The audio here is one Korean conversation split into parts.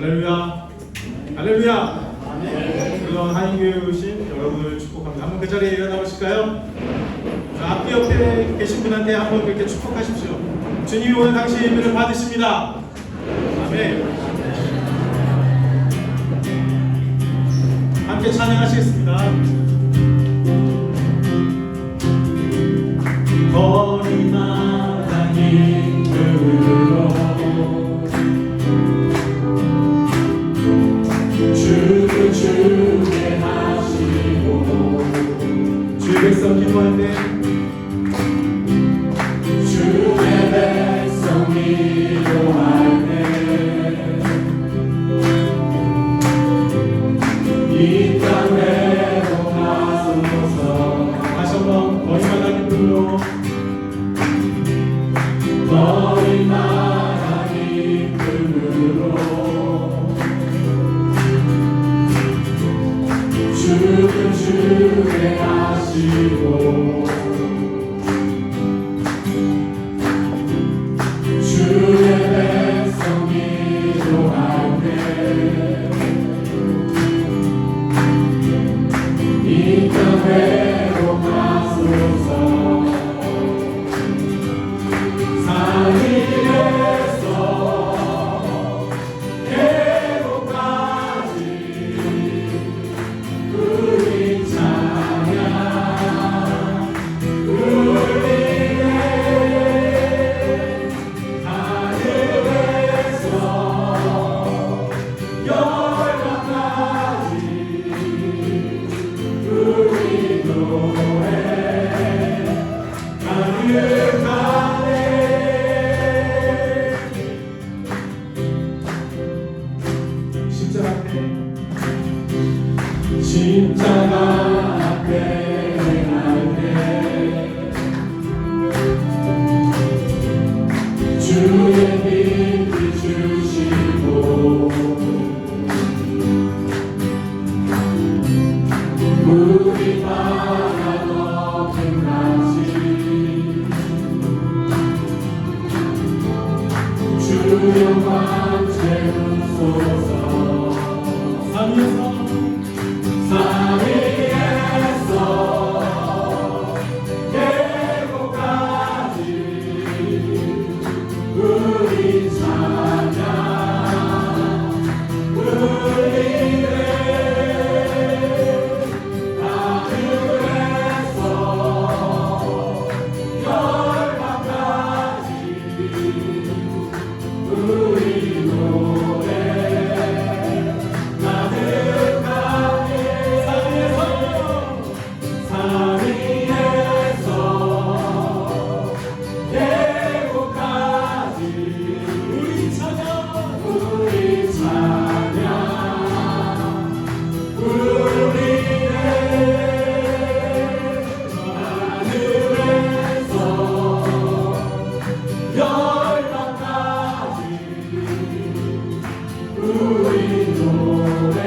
할렐루야. 할렐루야. 물론 한인교회 오신 여러분을 축복합니다. 한번 그 자리에 일어나보실까요? 앞뒤 옆에 계신 분한테 한번 그렇게 축복하십시오. 주님이 오늘 당신의 예배를 받으십니다. 아멘. 함께 찬양하시겠습니다. 거리마다 임금으로 주를 주게 하시고 주의 백성 기도할 때 주의 백성 기도할 때 이 땅으로 가소서. 다시 한번 거리마다 임금으로 거리마다 임금으로 주를 주게 하시고 주의 백성 기도할 때 이 땅으로 가소서. 산 위에서 계곡까지 우리 찬양 울리네. 하늘에서 열방까지 우리 노래 가득하네. 십자가 앞에 갈 때 주의 빛 비추시고 물이 바다 높은 같이 주 영광 채우소서. 산 위에서 계곡까지 우리 찬양 울리네. 하늘에서 열방까지 우리 노래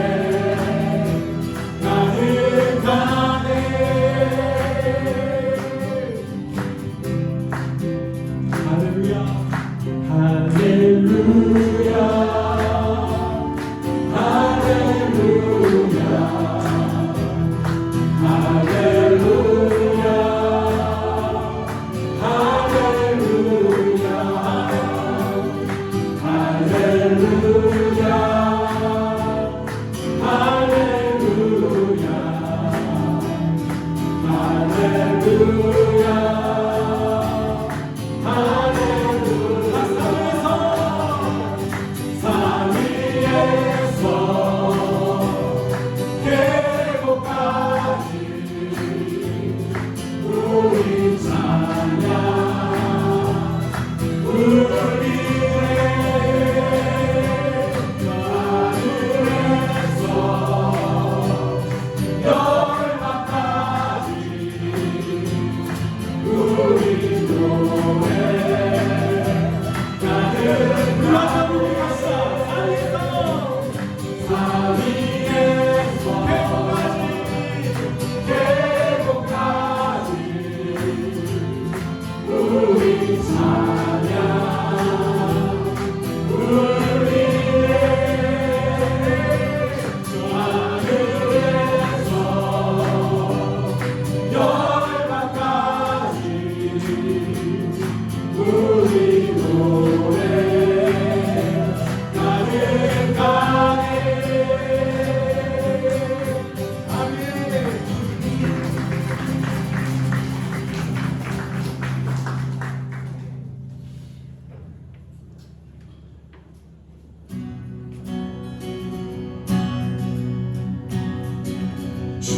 할렐루야.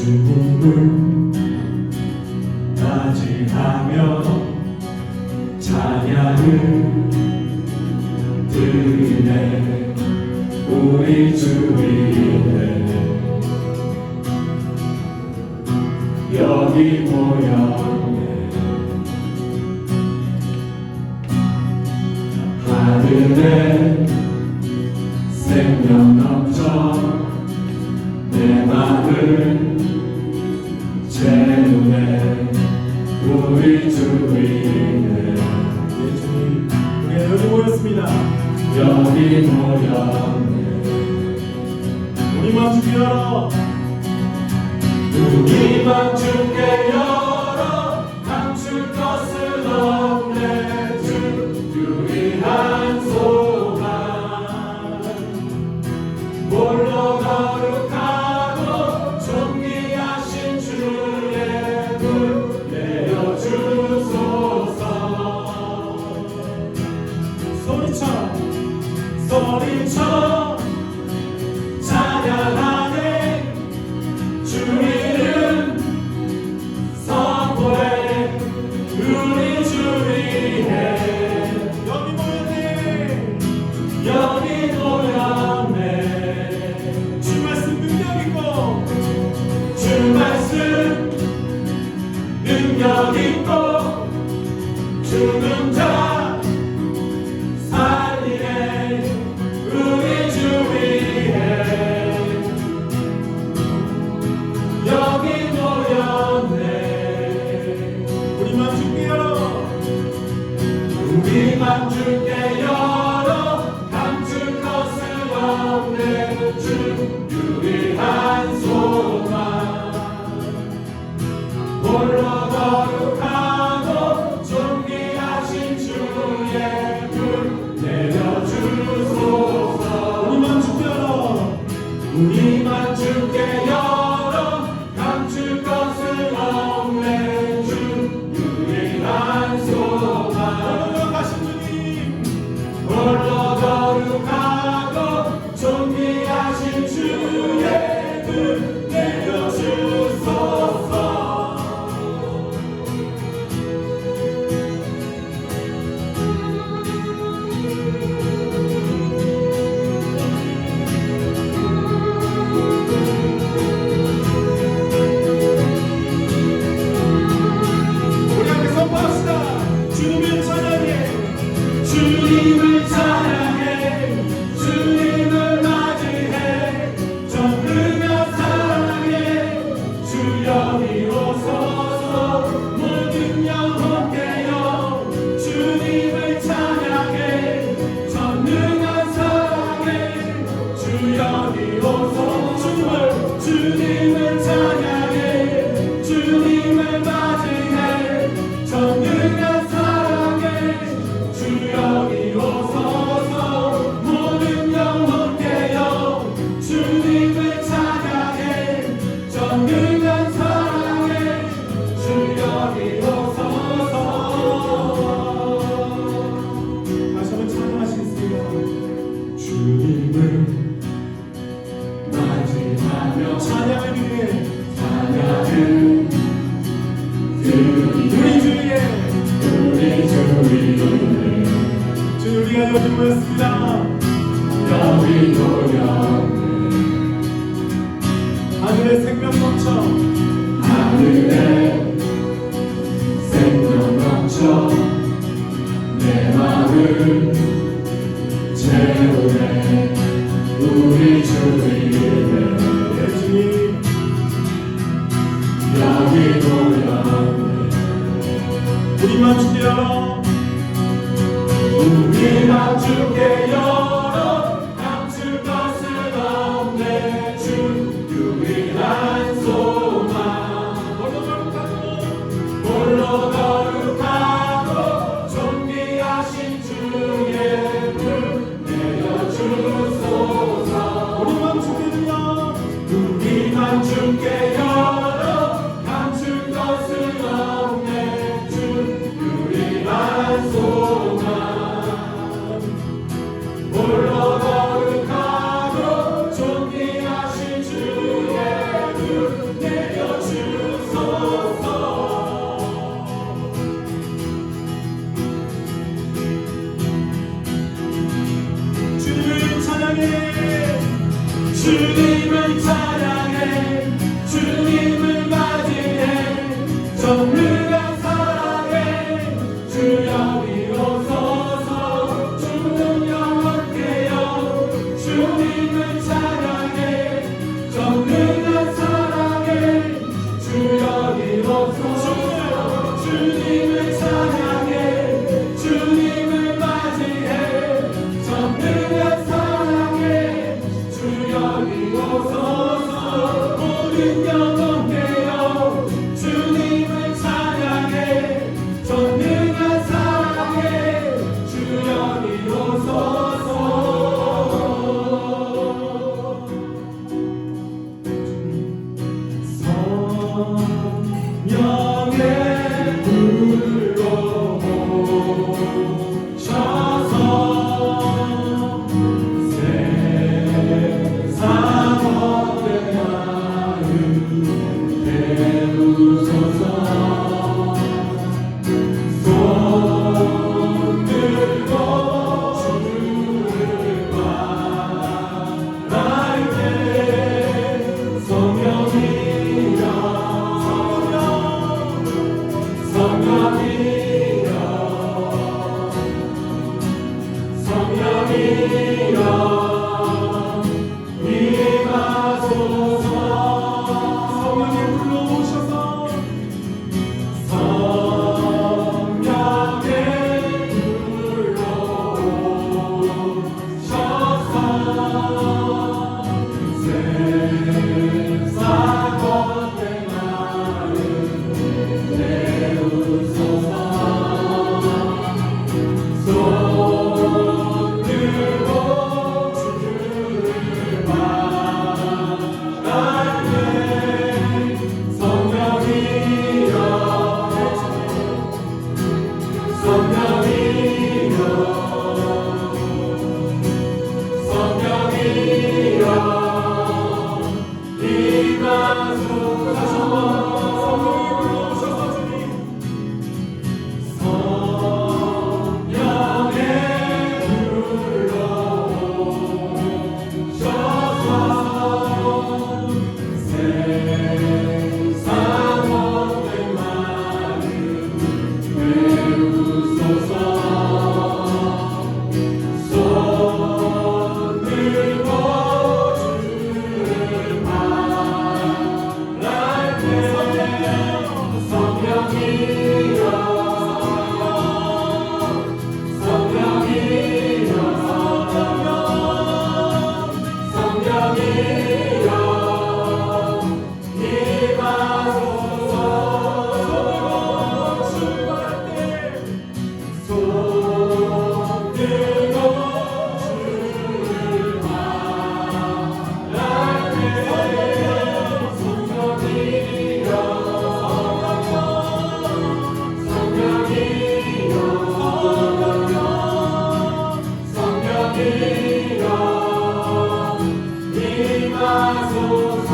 주님을 맞이하며 찬양을 드리네. 우리 주님의 여기 모였네. 하늘에 생명 넘쳐 내 맘을 채우네. 우리 주님의 주님, 우리가 여기 모였습니다. 여기 모였네. 우리 맘 주께 열어. 우리 맘 주께 열어. 감출 것은 없네. 주 유일한 소망. 홀로 거룩하고 존귀하신 주의 불 내려주소서. 소리쳐 찬양하네. 주 이름 선포해. 우리 주 위에 여기 모였네. 여기 모였네. 주 말씀 능력 있고, 주 말씀 능력 있고, 죽은 자 우리만 주께 열어. 감출 것은 없네. 주 유일한 소망. 홀로 거룩하고 존귀하신 주의 불 내려주소서. 우리만 주께 열어. 우리만 주께 열어. 감출 것은 없네. 주 유일한 소망. 홀로 거룩하고 존귀하신 주의 불 내려주소서. 우리 함께 선포합시다. 주님을 찬양해. 주님을 찬양해. 주님을 맞이해. 전능한 사랑해. 주 여기 오소서. 모든 영혼 깨어 주님을 찬양해. 전능한 사랑해. 주 여기 오소서. 주님을 찬양해. 주님을 맞이해. 전능한 사랑해. 주 여기 오소서. 모든 영혼 깨어 주님을 찬양해. 전능한 사랑해. 주 여기 오소서. 다시 한번 찬양하시겠습니다. 주님을 맞이하며 찬양을 찬양을 우리 주위에 주 우리가 여기 모였습니다. 여기 모였네. 하늘에 생명 넘쳐. 하늘에 생명 넘쳐 내 마음을 채우네. 우리 주님의 주님 여기 모였네. 우리만 주께 열어. 우리만 주께 열어. 감출 것은 없네. 주 유일한 소망. 홀로 거룩하고 존귀하신 주의 불 내려주소서. 우리만 주께 열어. 우리만 주께 열어. 감출 것은 없네. 주 유일한 소망. 홀로 거룩하고 존귀하신 주의 불 내려 주님을 찬양해 주님을 맞이해 전능한 사랑에 주 여기 오소서 주는 영원케여 주님을 찬양해 전능한 사랑에 주 여기 오소서 주님을 찬양해 주님을 맞이해 전능한 사랑에 주 여기 오소서 모든 영혼 되어 주님을 찬양해 전능한 사랑에 주 여기 오소서 성령의 불로 오셔서 세상 헛된 마음 깨우소서 손 들고 주를 바랄 때 성령이여 성령이여 성령이여 임하소서 성령이 불러오셔서 성령의 불러오셔서 세상 헛된 마음 깨우소서 손 들고 주를 바랄 때 성령이여 성령이여 성령이여 임하소서 다시 한번 성령이 불러오셔서 주님 성령의 불러오셔서 세상 헛된 마음 깨우소서 손 들고 주를 바랄 때 성령이여 성령이여 성령이여 임하소서 출발할 때 손 들고 주를 바랄 때 성령이여 성령이여 성령이여 임하소서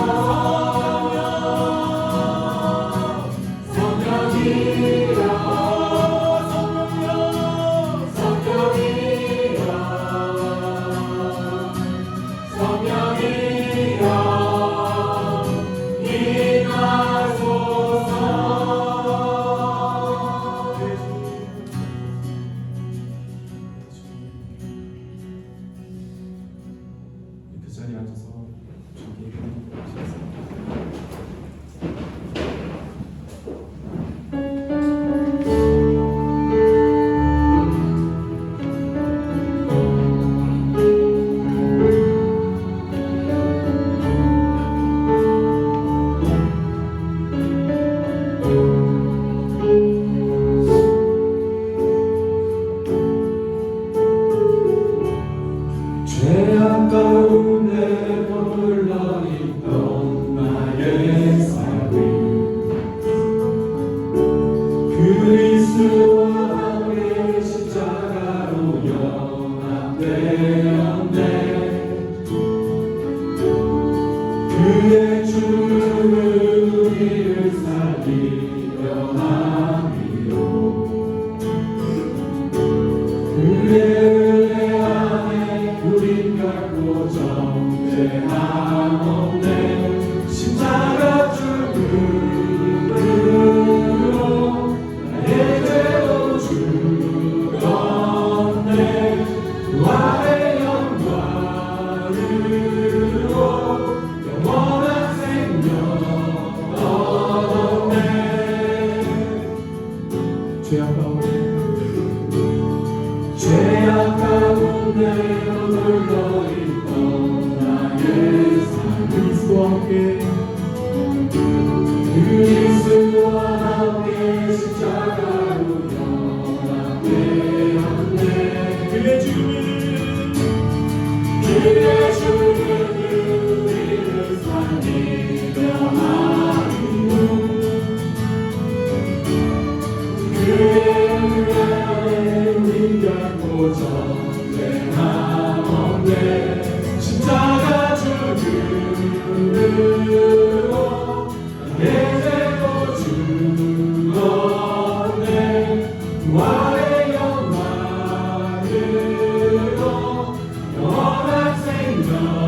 성령이여 성령이여 성령이여 임하소서 그 자리에 앉아서 저기 하시겠습니다. 죄악 가운데 머물러 있던 나의 삶이 그리스도와 함께 십자가로 연합되었네 그의 죽음은 우리를 살리려 함이요 그의 은혜 안에 우린 결코 정 존재함 없네 십자가 죽음으로 나의 죄도 죽었네 부활의 영광으로 영원한 생명 얻었네 죄악 가운데 홀로 있던 나의 삶 그리스도와 함께 십자가로 연합되었네 그의 죽음은 우리를 살리려 함이요 그의 은혜에 우린 결코 전쟁함 없네 십자가 죽음으로 내 죄도 죽었네 부활의 영광으로 영원한 생명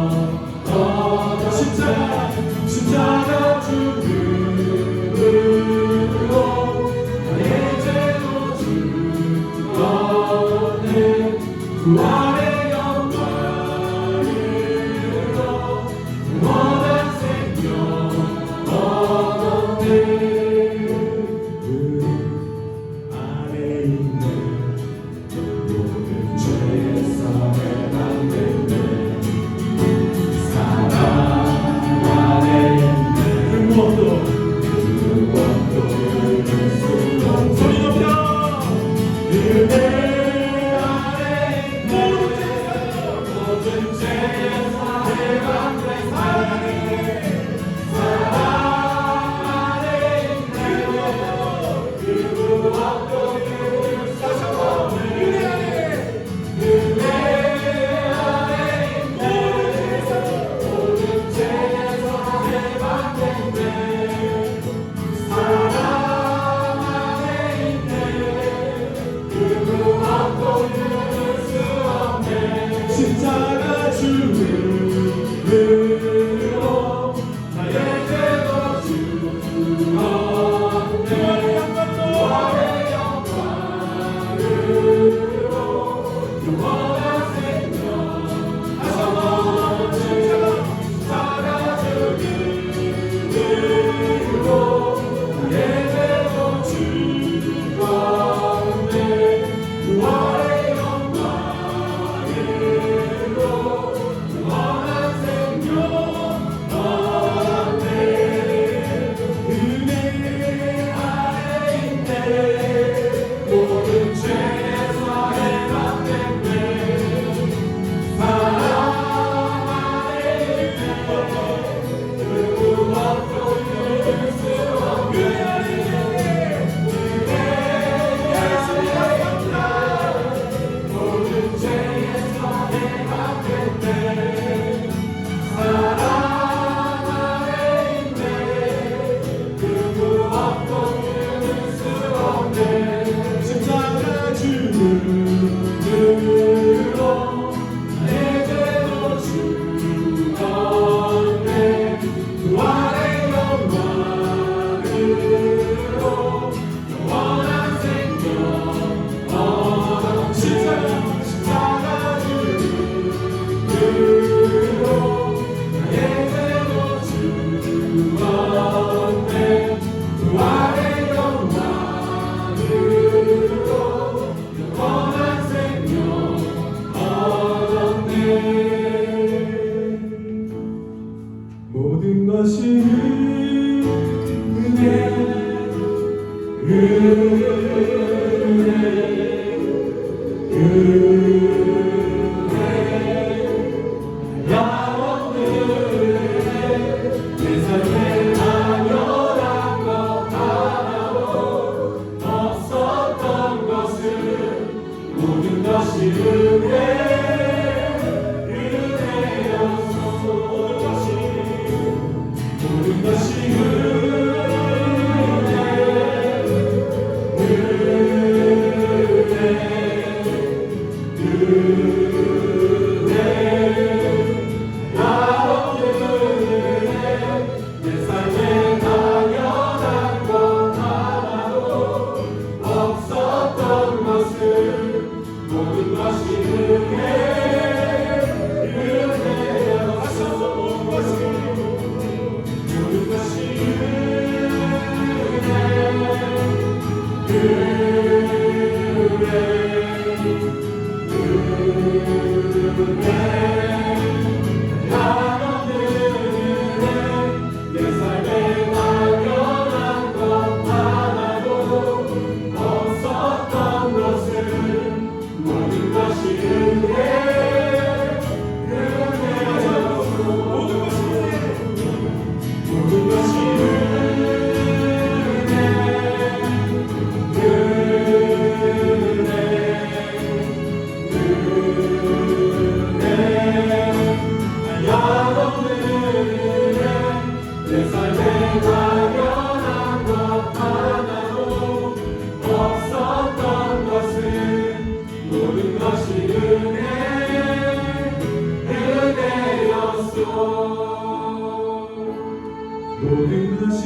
모든 것이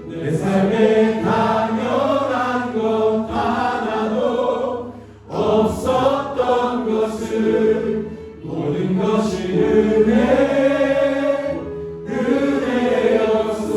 내 삶에 당연한 것 하나도 없었던 것을 모든 것이 은혜였소.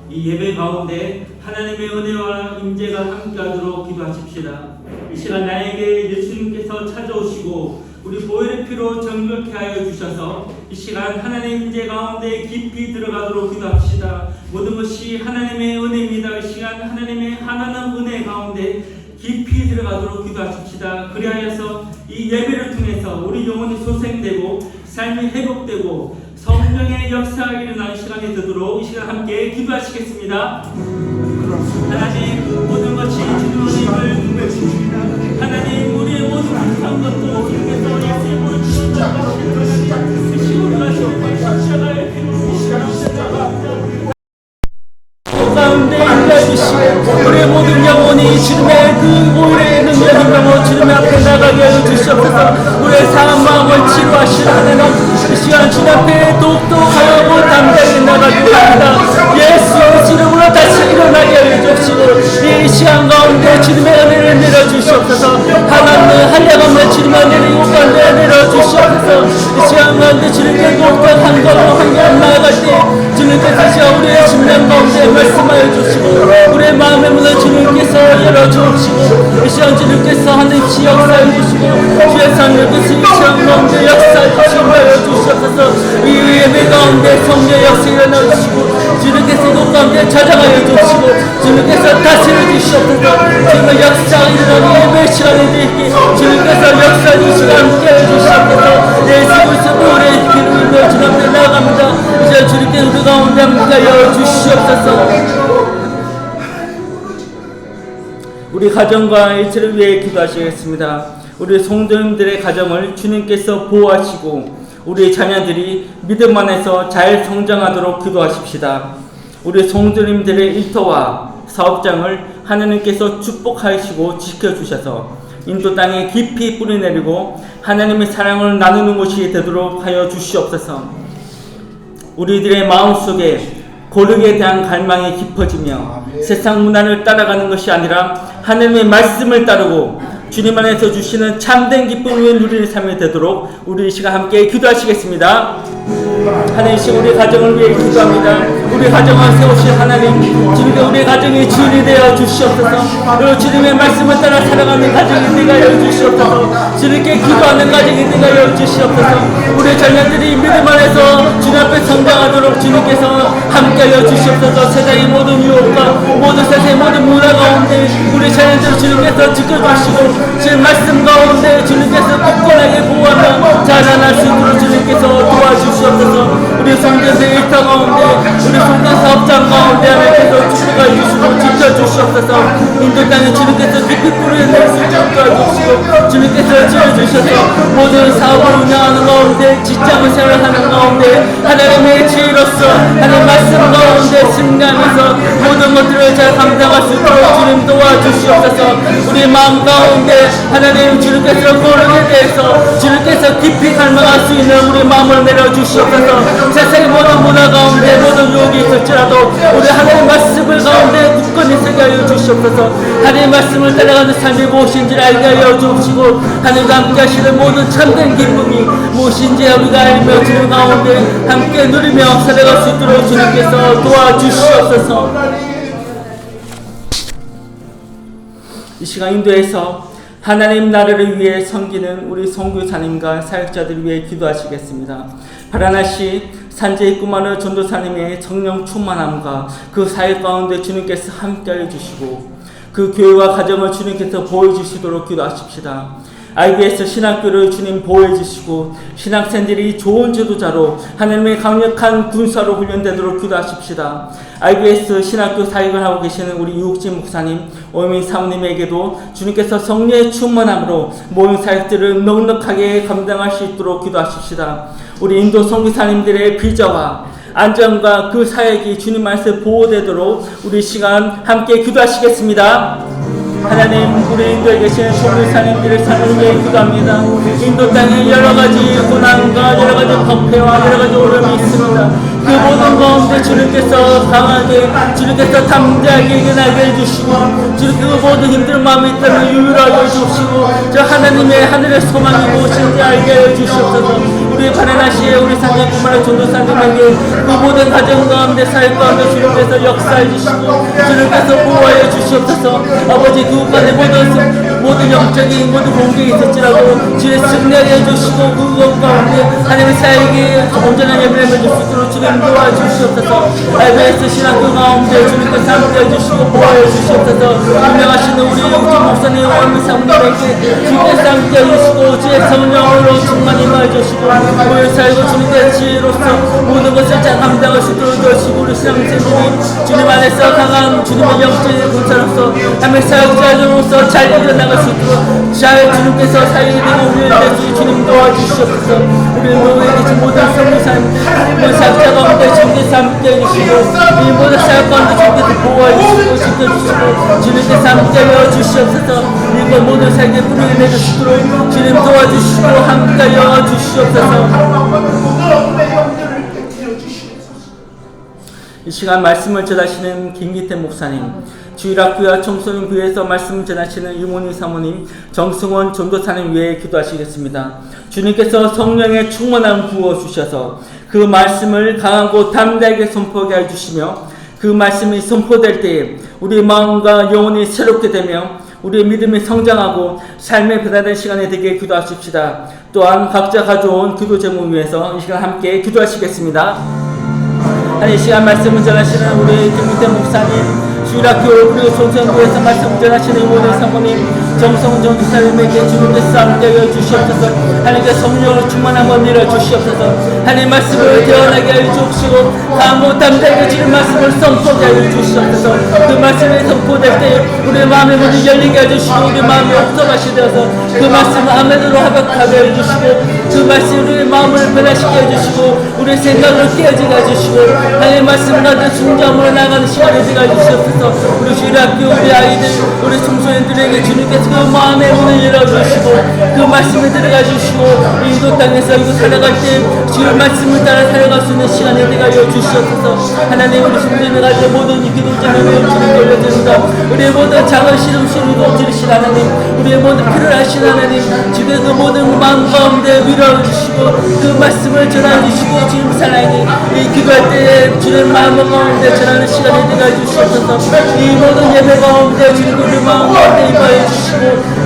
이 예배 가운데 하나님의 은혜와 임재가 함께하도록 기도하십시다. 이 시간 나에게 예수님께서 찾아오시고 우리 보혈의 피로 정결케 하여 주셔서 이 시간 하나님의 임재 가운데 깊이 들어가도록 기도합시다. 모든 것이 하나님의 은혜입니다. 이 시간 하나님의 하나님 은혜 가운데 깊이 들어가도록 기도하십시다. 그리하여서 이 예배를 통해서 우리 영혼이 소생되고 삶이 회복되고 성령의 역사가 일어나는 시간이 되도록 이 시간 함께 기도하시겠습니다. 하나님, 모든 것이 주님을 하나님, 우리의 모든 부족한 것도 주님께서 예수님으로 주시고 시골을 하시고 십자가의 피로 가운데 일러주시고 우리의 모든 영혼이 주님의 그 보혈의 능력을 넘어 주님의 앞에 나가게 하여 주시옵소서. 우리의 상한 마음을 치료하시는 하나님, 이 시간 주님 앞에 독독하고 담대하게 나가기로 합니다. 예수 이름으로 다시 일어나게 하여 주시고 이 시간 가운데 주님의 은혜를 내려주시옵소서. 하나님의 한량없는 주님의 은혜를 요구하며 내려주시옵소서. 이 시간 가운데 주님께 독특한 걸로 한 걸음 나아갈 때 주님께서 우리의 심령 가운데 말씀하여 주시고 우리의 마음의 문을 주님께서 열어주시고 이 시간 주님께서 하늘시 역사해 주시고 주의 성령께서 이 시간 가운데 역사해 주시옵소서. 이 예배 가운데 성령 역사 일어나 주시고 주님께서 이곳 가운데 찾아가여 주시고 주님께서 다스려 주시옵소서. 주님의 역사가 일어나는 예배 시간이 되기 주님께서 역사해 주시고 함께해 주시옵소서. 예수 그리스도 우리의 기름을 부어 주님 앞에 나아갑니다. 이제 주님께서 우리 가운데 함께하여 주시옵소서. 우리 가정과 일체를 위해 기도하시겠습니다. 우리 성도님들의 가정을 주님께서 보호하시고 우리 자녀들이 믿음 안에서 잘 성장하도록 기도하십시다. 우리 성도님들의 일터와 사업장을 하나님께서 축복하시고 지켜주셔서 인도 땅에 깊이 뿌리내리고 하나님의 사랑을 나누는 곳이 되도록 하여 주시옵소서. 우리들의 마음속에 고르게 대한 갈망이 깊어지며 세상 문화를 따라가는 것이 아니라 하나님의 말씀을 따르고 주님 안에서 주시는 참된 기쁨을 누리는 삶이 되도록 우리 이 시간 함께 기도하시겠습니다. 하나님, 우리 가정을 위해 기도합니다. 우리 가정을 세우신 하나님, 주님께 우리 가정이 주인이 되어 주시옵소서. 그리고 주님의 말씀을 따라 살아가는 가정이 되게 하여 주시옵소서. 주님께 기도하는 가정이 되게 하여 주시옵소서. 우리 자녀들이 믿음 안에서 주님 앞에 성장하도록 주님께서 함께하여 주시옵소서. 세상의 모든 유혹과 모든 세상의 모든 문화 가운데 우리 자녀들을 주님께서 지켜주시고 주님 말씀 가운데 주님께서 굳건하게 보호하며 자라날 수 있도록 주님께서 도와주시옵소서. 우리 성전의 일터 가운데 우리 성전 사업장 가운데 하나님께서 축복해 주시고 지켜주시옵소서. 인도 땅에 주님께서 깊이 뿌리낼 수 있도록 도와주시고 주님께서 지어주셔서 모든 사업을 운영하는 가운데 직장을 생활하는 가운데 하나님의 지혜로서 하나님 말씀 가운데 승리하면서 모든 것들을 잘 감당할 수 있도록 주님 도와주시옵소서. 우리 마음 가운데 하나님 주님께서 고르게 대해서 주님께서 깊이 갈망할 수 있는 우리 마음을 내려주시옵소서. 세상의 모든 문화 가운데 모든 유혹이 있을지라도 우리 하나님 말씀을 가운데 굳건히 서게 하여 주시옵소서. 하나님 말씀을 따라가는 삶이 무엇인지를 알게 하여 주시고 하나님과 함께 하시는 모든 참된 기쁨이 무엇인지 우리가 알며 주님 가운데 함께 누리며 살아갈 수 있도록 주님께서 도와주시옵소서. 이 시간 인도에서 하나님 나라를 위해 섬기는 우리 선교사님과 사역자들을 위해 기도하시겠습니다. 바라나시 산지의 꿈하는 전도사님의 성령 충만함과 그 사역 가운데 주님께서 함께해 주시고 그 교회와 가정을 주님께서 보여주시도록 기도하십시다. IBS 신학교를 주님 보호해주시고 신학생들이 좋은 지도자로 하나님의 강력한 군사로 훈련되도록 기도하십시다. IBS 신학교 사역을 하고 계시는 우리 유욱진 목사님, 오민 사모님에게도 주님께서 성령의 충만함으로 모든 사역들을 넉넉하게 감당할 수 있도록 기도하십시다. 우리 인도 선교사님들의 비자와 안전과 그 사역이 주님 말씀 보호되도록 우리 시간 함께 기도하시겠습니다. 하나님, 우리 인도에 계신 선교사님들의 삶을 위해 기도합니다. 인도 땅에 여러가지 고난과 여러가지 법회와 여러가지 어려움이 있습니다. 그 모든 가운데 주님께서 강하게, 주님께서 담대하게 일어나게 해주시고, 주님 그 모든 힘든 마음이 있다면 유일하게 해주시고, 저 하나님의 하늘의 소망이 무엇인지 알게 해주시옵소서. 우리 바라나시에 우리 산장구만의 전도사님에게 그 모든 가정 가운데 사역 가운데 주님께서 역사해 주시고 주님께서 보호해 주시옵소서. 아버지 그 가운데 모든 영적인 모든 공격이 있을지라도 주의 승리하게 해주시고 그것 가운데 하나님의 사역이 온전한 예배를 해줄 수 있도록 주님 도와주시옵소서. IBS 신학교 가운데 주님께서 함께해 주시고 보호해 주시옵소서. 유명하시는 우리 육주 목사님 오미 사모님에게 주님께서 함께해 주시고 주의 성령으로 충만히 임하여 주시고 우리 살고 주님의 지혜로서 모든 것을 잘 감당할 수 있도록 도와주시고 우리 신앙생들이 주님 안에서 강한 주님의 영적인 군사로서 하나님의 사역자로서 잘 일어나갈 수 있도록 잘 주님께서 사역이 되고 우리를 내주 주님 도와주시옵소서. 우리 모두에 계신 모든 성도사님들 모든 사역자 가운데 주님께서 함께 해주시고 이 모든 사역 가운데 주님께서 보호해 주시고 지켜주시고 주님께서 함께 하여 주시옵소서. 이것 모든 사역에 뿌리게 내주시도록 주님 도와주시고 함께 하여 주시옵소서. 이 시간 말씀을 전하시는 김기태 목사님, 주일학교와 청소년 부에서 말씀을 전하시는 이모니 사모님, 정승원 전도사님 위해 기도하시겠습니다. 주님께서 성령의 충만함 부어주셔서 그 말씀을 강하고 담대하게 선포하게 해주시며 그 말씀이 선포될 때에 우리 마음과 영혼이 새롭게 되며 우리의 믿음이 성장하고 삶의 변화된 시간이 되게 기도하십시다. 또한 각자 가져온 기도 제목 위해서 이 시간 함께 기도하시겠습니다. 이 시간 말씀을 전하시는 우리 김기태 목사님, 주일학교 그리고 청소년부에서 말씀을 전하시는 이모들 사모님, 정성훈 전도사님에게 주님께서 함께하여 주시옵소서. 하나님께서 성령으로 충만함을 내려주시옵소서. 하나님 말씀을 대언하게 하여 주시고 강하고 담대하게 주님 말씀을 선포하게 하여 주시옵소서. 그 말씀이 선포될 때 우리의 마음의 문이 열리게 해주시고 우리 마음이 옥석하시 되어서 그 말씀을 아멘으로 하박하게 해주시고 그 말씀이 우리의 마음을 변화시켜 해주시고 우리의 생각을 깨어지게 해주시고 하나님의 말씀을 가진 순종으로 나가는 시간이 되게 해주시옵소서. 우리 주일학교 우리 아이들 우리 청소년들에게 주님께서 그 마음의 문을 열어주시고 그 말씀을 들어가 주시고 인도 땅에서 이거 살아갈 때 주의 말씀을 따라 살아갈 수 있는 시간이 되게 하여 주시옵소서. 하나님 우리 성도님을 가진 모든 이 기도 제목을 주님 돌려드립니다. 우리의 모든 작은 시름시름 이루어지신 하나님, 우리의 모든 필요를 하신 하나님, 주의 그 모든 마음 가운데 위로해주시고 그 말씀을 전해주시고 주님 사랑이 이 기도할 때 주의 마음 가운데 전하는 시간이 되게 해주시옵소서. 이 모든 예배 가운데 주님 우리 마음 가운데 임하여 주시고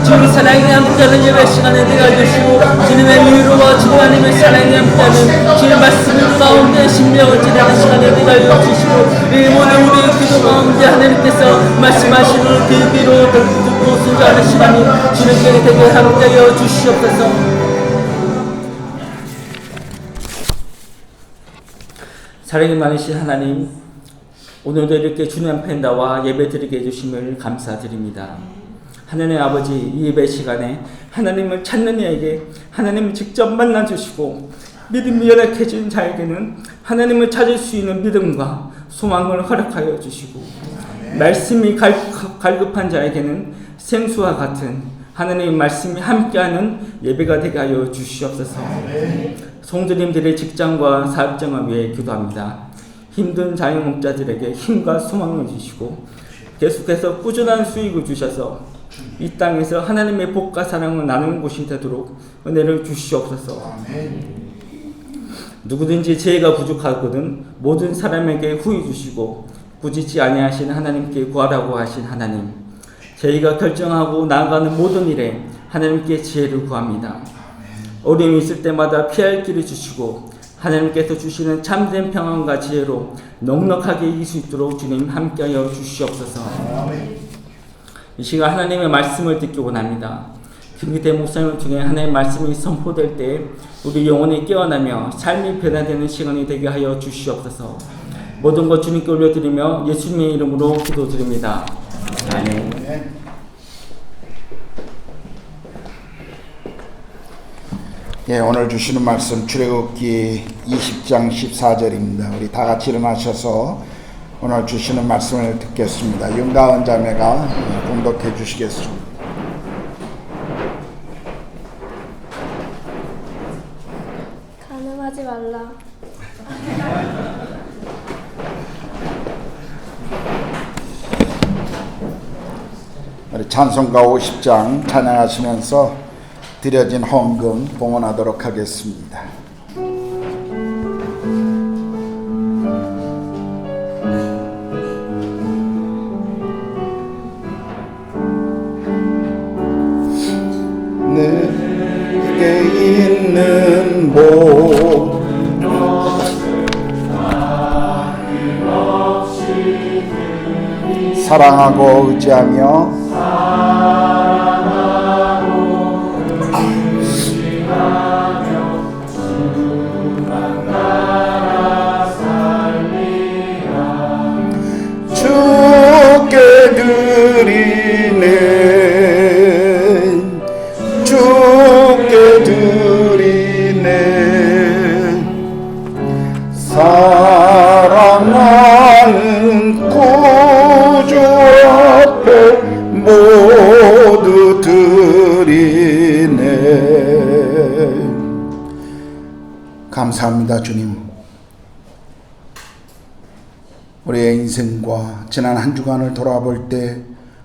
주님 사랑이 함께하는 예배 시간에 되게 해주시고 주님의 위로와 주님 하나님의 사랑이 함께하는 주의 말씀 가운데 심령을 지내는 시간에 되게 해주시고 이 모든 우리의 기도 가운데 하나님께서 말씀하시는 그 귀로 듣고 순종하는 시간이 주님께 되게 함께하여 주시옵소서. 사랑이 많으신 하나님, 오늘도 이렇게 주님 앞에 나와 예배드리게 해주심을 감사드립니다. 하나님 아버지, 이 예배 시간에 하나님을 찾는 이에게 하나님을 직접 만나주시고 믿음이 연약해진 자에게는 하나님을 찾을 수 있는 믿음과 소망을 허락하여 주시고 말씀이 갈급한 자에게는 생수와 같은 하나님의 말씀이 함께하는 예배가 되게 하여 주시옵소서. 성도님들의 직장과 사업장을 위해 기도합니다. 힘든 자영업자들에게 힘과 소망을 주시고 계속해서 꾸준한 수익을 주셔서 이 땅에서 하나님의 복과 사랑을 나누는 곳이 되도록 은혜를 주시옵소서. 누구든지 지혜가 부족하거든 모든 사람에게 후히 주시고 꾸짖지 아니하신 하나님께 구하라고 하신 하나님, 저희가 결정하고 나아가는 모든 일에 하나님께 지혜를 구합니다. 어려움이 있을 때마다 피할 길을 주시고 하나님께서 주시는 참된 평안과 지혜로 넉넉하게 이길 수 있도록 주님 함께하여 주시옵소서. 이 시간 하나님의 말씀을 듣기 원합니다. 김기태 목사님 중에 하나님의 말씀이 선포될 때 우리 영혼이 깨어나며 삶이 변화되는 시간이 되게 하여 주시옵소서. 모든 것 주님께 올려드리며 예수님의 이름으로 기도드립니다. 아멘. 예, 오늘 주시는 말씀 출애굽기 20장 14절입니다. 우리 다 같이 일어나셔서 오늘 주시는 말씀을 듣겠습니다. 윤가은 자매가 봉독해 주시겠습니다. 간음하지 말라. 우리 찬송가 50장 찬양하시면서 드려진 헌금 봉헌하도록 하겠습니다. 내게 있는 모든 사랑하고 의지하며 주께 드리네 사랑하는 구주 앞에 모두 드리네. 감사합니다. 주님, 우리의 인생과 지난 한 주간을 돌아볼 때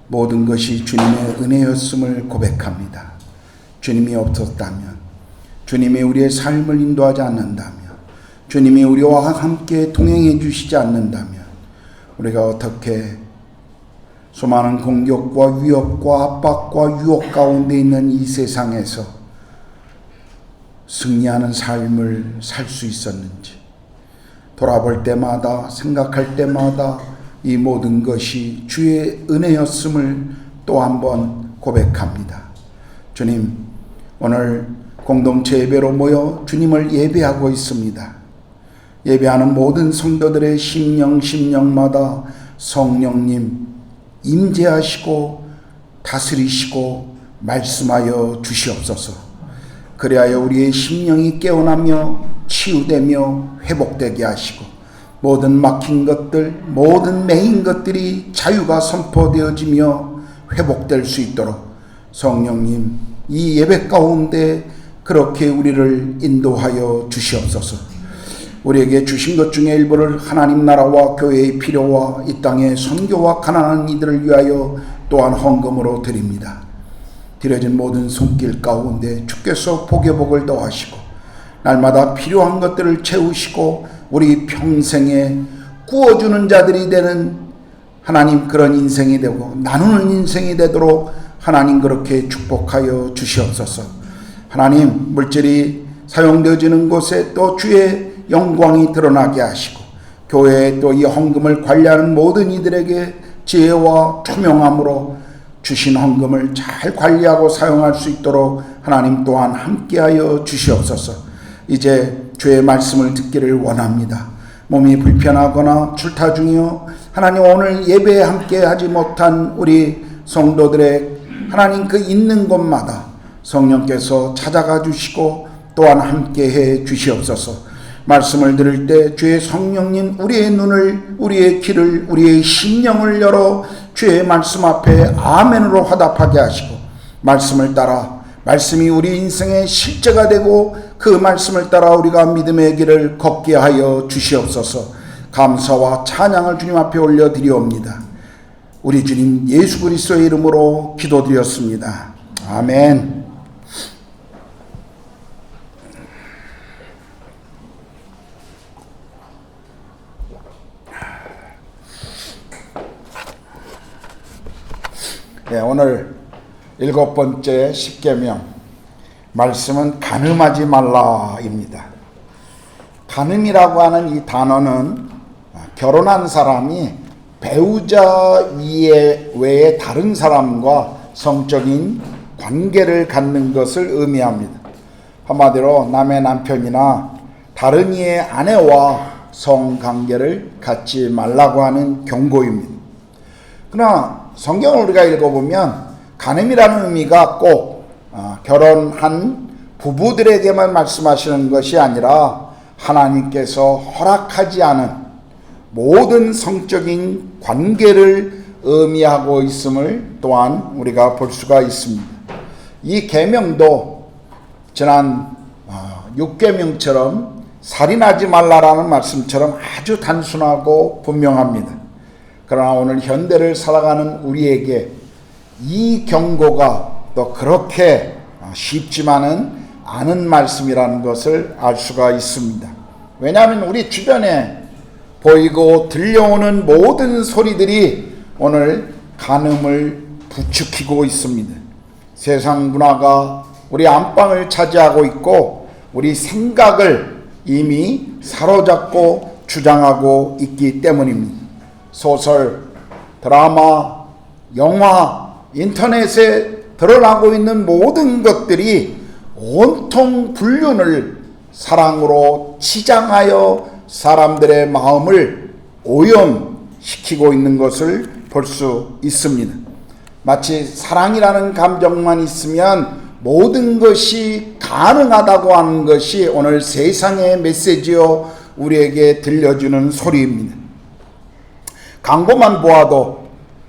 모든 것이 주님의 은혜였음을 고백합니다. 주님이 없었다면, 주님이 우리의 삶을 인도하지 않는다면, 주님이 우리와 함께 동행해 주시지 않는다면 우리가 어떻게 수많은 공격과 위협과 압박과 유혹 가운데 있는 이 세상에서 승리하는 삶을 살 수 있었는지 돌아볼 때마다, 생각할 때마다 이 모든 것이 주의 은혜였음을 또 한 번 고백합니다. 주님, 오늘 공동체 예배로 모여 주님을 예배하고 있습니다. 예배하는 모든 성도들의 심령마다 성령님 임재하시고 다스리시고 말씀하여 주시옵소서. 그리하여 우리의 심령이 깨어나며 치유되며 회복되게 하시고 모든 막힌 것들, 모든 매인 것들이 자유가 선포되어지며 회복될 수 있도록 성령님 이 예배 가운데 그렇게 우리를 인도하여 주시옵소서. 우리에게 주신 것 중에 일부를 하나님 나라와 교회의 필요와 이 땅의 선교와 가난한 이들을 위하여 또한 헌금으로 드립니다. 드려진 모든 손길 가운데 주께서 복의 복을 더하시고 날마다 필요한 것들을 채우시고 우리 평생에 구워주는 자들이 되는 하나님 그런 인생이 되고 나누는 인생이 되도록 하나님 그렇게 축복하여 주시옵소서. 하나님, 물질이 사용되어지는 곳에 또 주의 영광이 드러나게 하시고 교회에 또 이 헌금을 관리하는 모든 이들에게 지혜와 투명함으로 주신 헌금을 잘 관리하고 사용할 수 있도록 하나님 또한 함께하여 주시옵소서. 이제 주의 말씀을 듣기를 원합니다. 몸이 불편하거나 출타 중이요 하나님 오늘 예배에 함께하지 못한 우리 성도들의 하나님 그 있는 곳마다 성령께서 찾아가 주시고 또한 함께해 주시옵소서. 말씀을 들을 때 주의 성령님 우리의 눈을, 우리의 귀를, 우리의 심령을 열어 주의 말씀 앞에 아멘으로 화답하게 하시고 말씀을 따라 말씀이 우리 인생의 실제가 되고 그 말씀을 따라 우리가 믿음의 길을 걷게 하여 주시옵소서. 감사와 찬양을 주님 앞에 올려드리옵니다. 우리 주님 예수 그리스도의 이름으로 기도드렸습니다. 아멘. 오늘 7번째 십계명 말씀은 간음하지 말라입니다. 간음이라고 하는 이 단어는 결혼한 사람이 배우자 외에 다른 사람과 성적인 관계를 갖는 것을 의미합니다. 한마디로 남의 남편이나 다른 이의 아내와 성관계를 갖지 말라고 하는 경고입니다. 그러나 성경을 우리가 읽어보면 간음이라는 의미가 꼭 결혼한 부부들에게만 말씀하시는 것이 아니라 하나님께서 허락하지 않은 모든 성적인 관계를 의미하고 있음을 또한 우리가 볼 수가 있습니다. 이 계명도 지난 6계명처럼 살인하지 말라라는 말씀처럼 아주 단순하고 분명합니다. 그러나 오늘 현대를 살아가는 우리에게 이 경고가 또 그렇게 쉽지만은 않은 말씀이라는 것을 알 수가 있습니다. 왜냐하면 우리 주변에 보이고 들려오는 모든 소리들이 오늘 간음을 부추기고 있습니다. 세상 문화가 우리 안방을 차지하고 있고 우리 생각을 이미 사로잡고 주장하고 있기 때문입니다. 소설, 드라마, 영화, 인터넷에 드러나고 있는 모든 것들이 온통 불륜을 사랑으로 치장하여 사람들의 마음을 오염시키고 있는 것을 볼 수 있습니다. 마치 사랑이라는 감정만 있으면 모든 것이 가능하다고 하는 것이 오늘 세상의 메시지요 우리에게 들려주는 소리입니다. 광고만 보아도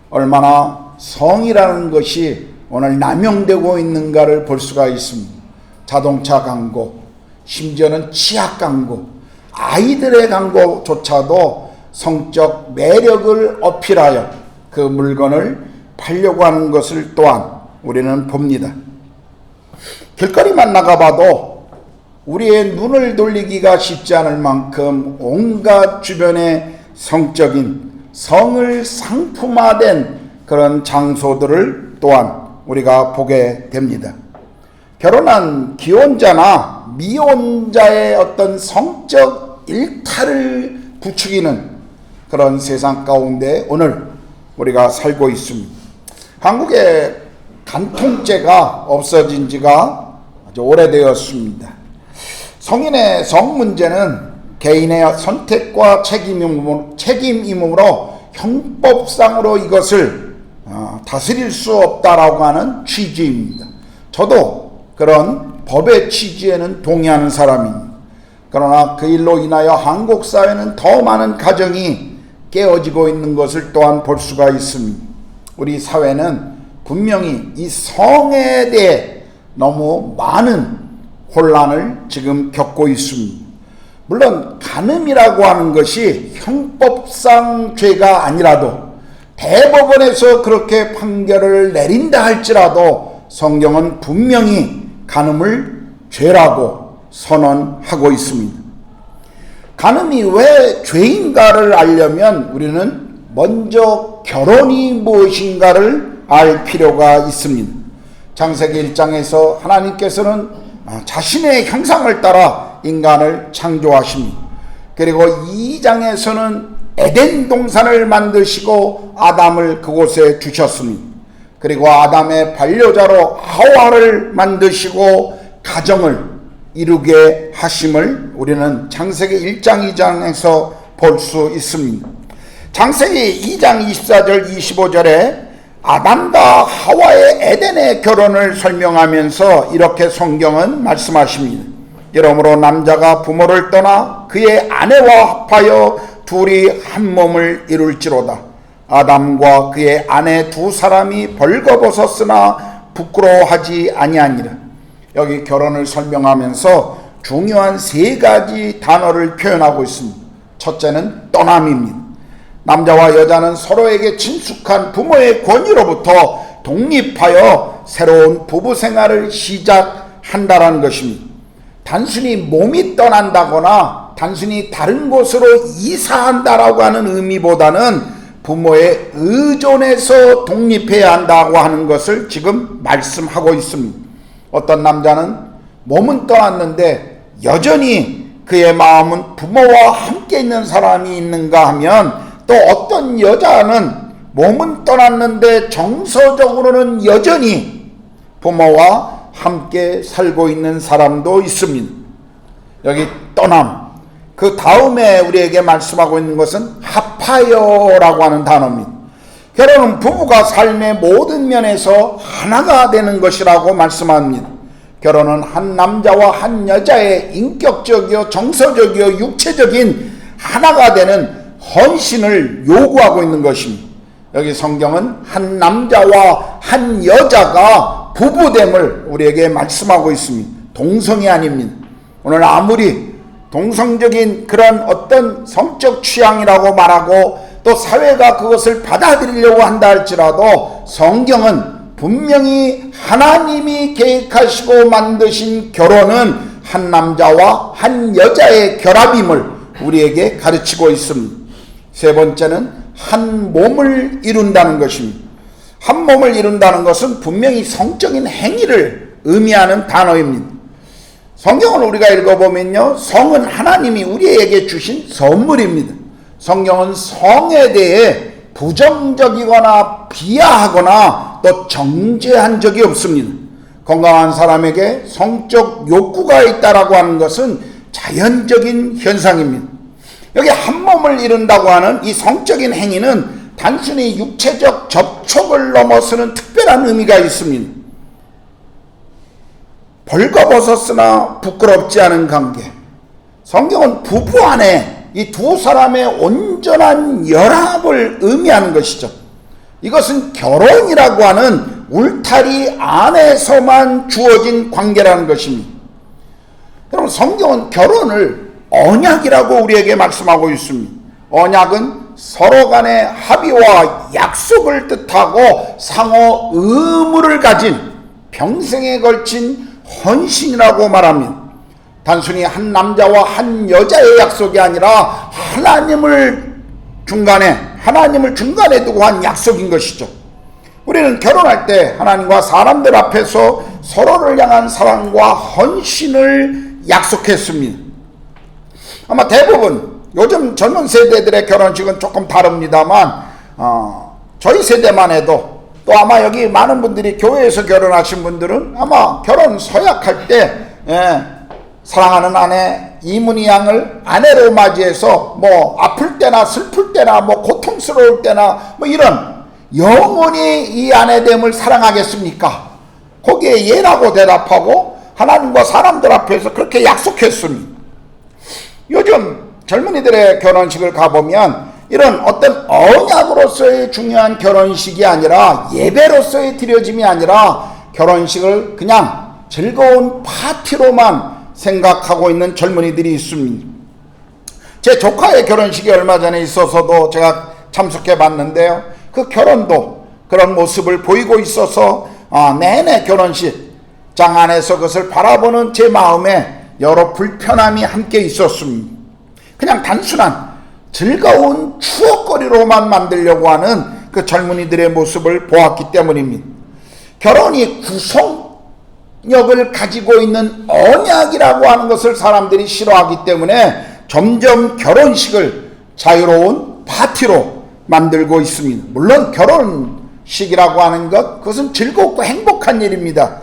얼마나 성이라는 것이 오늘 남용되고 있는가를 볼 수가 있습니다. 자동차 광고, 심지어는 치약 광고, 아이들의 광고조차도 성적 매력을 어필하여 그 물건을 팔려고 하는 것을 또한 우리는 봅니다. 길거리만 나가봐도 우리의 눈을 돌리기가 쉽지 않을 만큼 온갖 주변의 성적인 성을 상품화된 그런 장소들을 또한 우리가 보게 됩니다. 결혼한 기혼자나 미혼자의 어떤 성적 일탈을 부추기는 그런 세상 가운데 오늘 우리가 살고 있습니다. 한국의 간통죄가 없어진 지가 아주 오래되었습니다. 성인의 성 문제는 개인의 선택과 책임이므로 형법상으로 이것을 다스릴 수 없다라고 하는 취지입니다. 저도 그런 법의 취지에는 동의하는 사람입니다. 그러나 그 일로 인하여 한국 사회는 더 많은 가정이 깨어지고 있는 것을 또한 볼 수가 있습니다. 우리 사회는 분명히 이 성에 대해 너무 많은 혼란을 지금 겪고 있습니다. 물론 간음이라고 하는 것이 형법상 죄가 아니라도 대법원에서 그렇게 판결을 내린다 할지라도 성경은 분명히 간음을 죄라고 선언하고 있습니다. 간음이 왜 죄인가를 알려면 우리는 먼저 결혼이 무엇인가를 알 필요가 있습니다. 창세기 1장에서 하나님께서는 자신의 형상을 따라 인간을 창조하십니다. 그리고 2장에서는 에덴 동산을 만드시고 아담을 그곳에 주셨습니다. 그리고 아담의 반려자로 하와를 만드시고 가정을 이루게 하심을 우리는 창세기 1장 2장에서 볼 수 있습니다. 창세기 2장 24절 25절에 아담과 하와의 에덴의 결혼을 설명하면서 이렇게 성경은 말씀하십니다. 이러므로 남자가 부모를 떠나 그의 아내와 합하여 둘이 한 몸을 이룰지로다. 아담과 그의 아내 두 사람이 벌거벗었으나 부끄러워하지 아니하니라. 여기 결혼을 설명하면서 중요한 3가지 단어를 표현하고 있습니다. 첫째는 떠남입니다. 남자와 여자는 서로에게 친숙한 부모의 권위로부터 독립하여 새로운 부부 생활을 시작한다라는 것입니다. 단순히 몸이 떠난다거나 단순히 다른 곳으로 이사한다라고 하는 의미보다는 부모의 의존에서 독립해야 한다고 하는 것을 지금 말씀하고 있습니다. 어떤 남자는 몸은 떠났는데 여전히 그의 마음은 부모와 함께 있는 사람이 있는가 하면, 또 어떤 여자는 몸은 떠났는데 정서적으로는 여전히 부모와 함께 살고 있는 사람도 있습니다. 여기 떠남, 그 다음에 우리에게 말씀하고 있는 것은 합하여라고 하는 단어입니다. 결혼은 부부가 삶의 모든 면에서 하나가 되는 것이라고 말씀합니다. 결혼은 한 남자와 한 여자의 인격적이요 정서적이요 육체적인 하나가 되는 헌신을 요구하고 있는 것입니다. 여기 성경은 한 남자와 한 여자가 부부됨을 우리에게 말씀하고 있습니다. 동성이 아닙니다. 오늘 아무리 동성적인 그런 어떤 성적 취향이라고 말하고 또 사회가 그것을 받아들이려고 한다 할지라도, 성경은 분명히 하나님이 계획하시고 만드신 결혼은 한 남자와 한 여자의 결합임을 우리에게 가르치고 있습니다. 세 번째는 한 몸을 이룬다는 것입니다. 한 몸을 이룬다는 것은 분명히 성적인 행위를 의미하는 단어입니다. 성경을 우리가 읽어보면요, 성은 하나님이 우리에게 주신 선물입니다. 성경은 성에 대해 부정적이거나 비하하거나 또 정죄한 적이 없습니다. 건강한 사람에게 성적 욕구가 있다라고 하는 것은 자연적인 현상입니다. 여기 한 몸을 이룬다고 하는 이 성적인 행위는 단순히 육체적 접촉을 넘어서는 특별한 의미가 있습니다. 벌거벗었으나 부끄럽지 않은 관계. 성경은 부부 안에 이 두 사람의 온전한 열합을 의미하는 것이죠. 이것은 결혼이라고 하는 울타리 안에서만 주어진 관계라는 것입니다. 여러분, 성경은 결혼을 언약이라고 우리에게 말씀하고 있습니다. 언약은 서로 간의 합의와 약속을 뜻하고 상호 의무를 가진 평생에 걸친 헌신이라고 말합니다. 단순히 한 남자와 한 여자의 약속이 아니라 하나님을 중간에 두고 한 약속인 것이죠. 우리는 결혼할 때 하나님과 사람들 앞에서 서로를 향한 사랑과 헌신을 약속했습니다. 아마 대부분 요즘 젊은 세대들의 결혼식은 조금 다릅니다만 저희 세대만 해도, 또 아마 여기 많은 분들이 교회에서 결혼하신 분들은 아마 결혼 서약할 때 사랑하는 아내 이문희 양을 아내로 맞이해서 뭐 아플 때나 슬플 때나 뭐 고통스러울 때나 뭐 이런 영원히 이 아내됨을 사랑하겠습니까? 거기에 예라고 대답하고 하나님과 사람들 앞에서 그렇게 약속했습니다. 요즘 젊은이들의 결혼식을 가보면 이런 어떤 언약으로서의 중요한 결혼식이 아니라, 예배로서의 드려짐이 아니라 결혼식을 그냥 즐거운 파티로만 생각하고 있는 젊은이들이 있습니다. 제 조카의 결혼식이 얼마 전에 있어서도 제가 참석해 봤는데요, 그 결혼도 그런 모습을 보이고 있어서 내내 결혼식장 안에서 그것을 바라보는 제 마음에 여러 불편함이 함께 있었습니다. 그냥 단순한 즐거운 추억거리로만 만들려고 하는 그 젊은이들의 모습을 보았기 때문입니다. 결혼이 구속력을 가지고 있는 언약이라고 하는 것을 사람들이 싫어하기 때문에 점점 결혼식을 자유로운 파티로 만들고 있습니다. 물론 결혼식이라고 하는 것, 그것은 즐겁고 행복한 일입니다.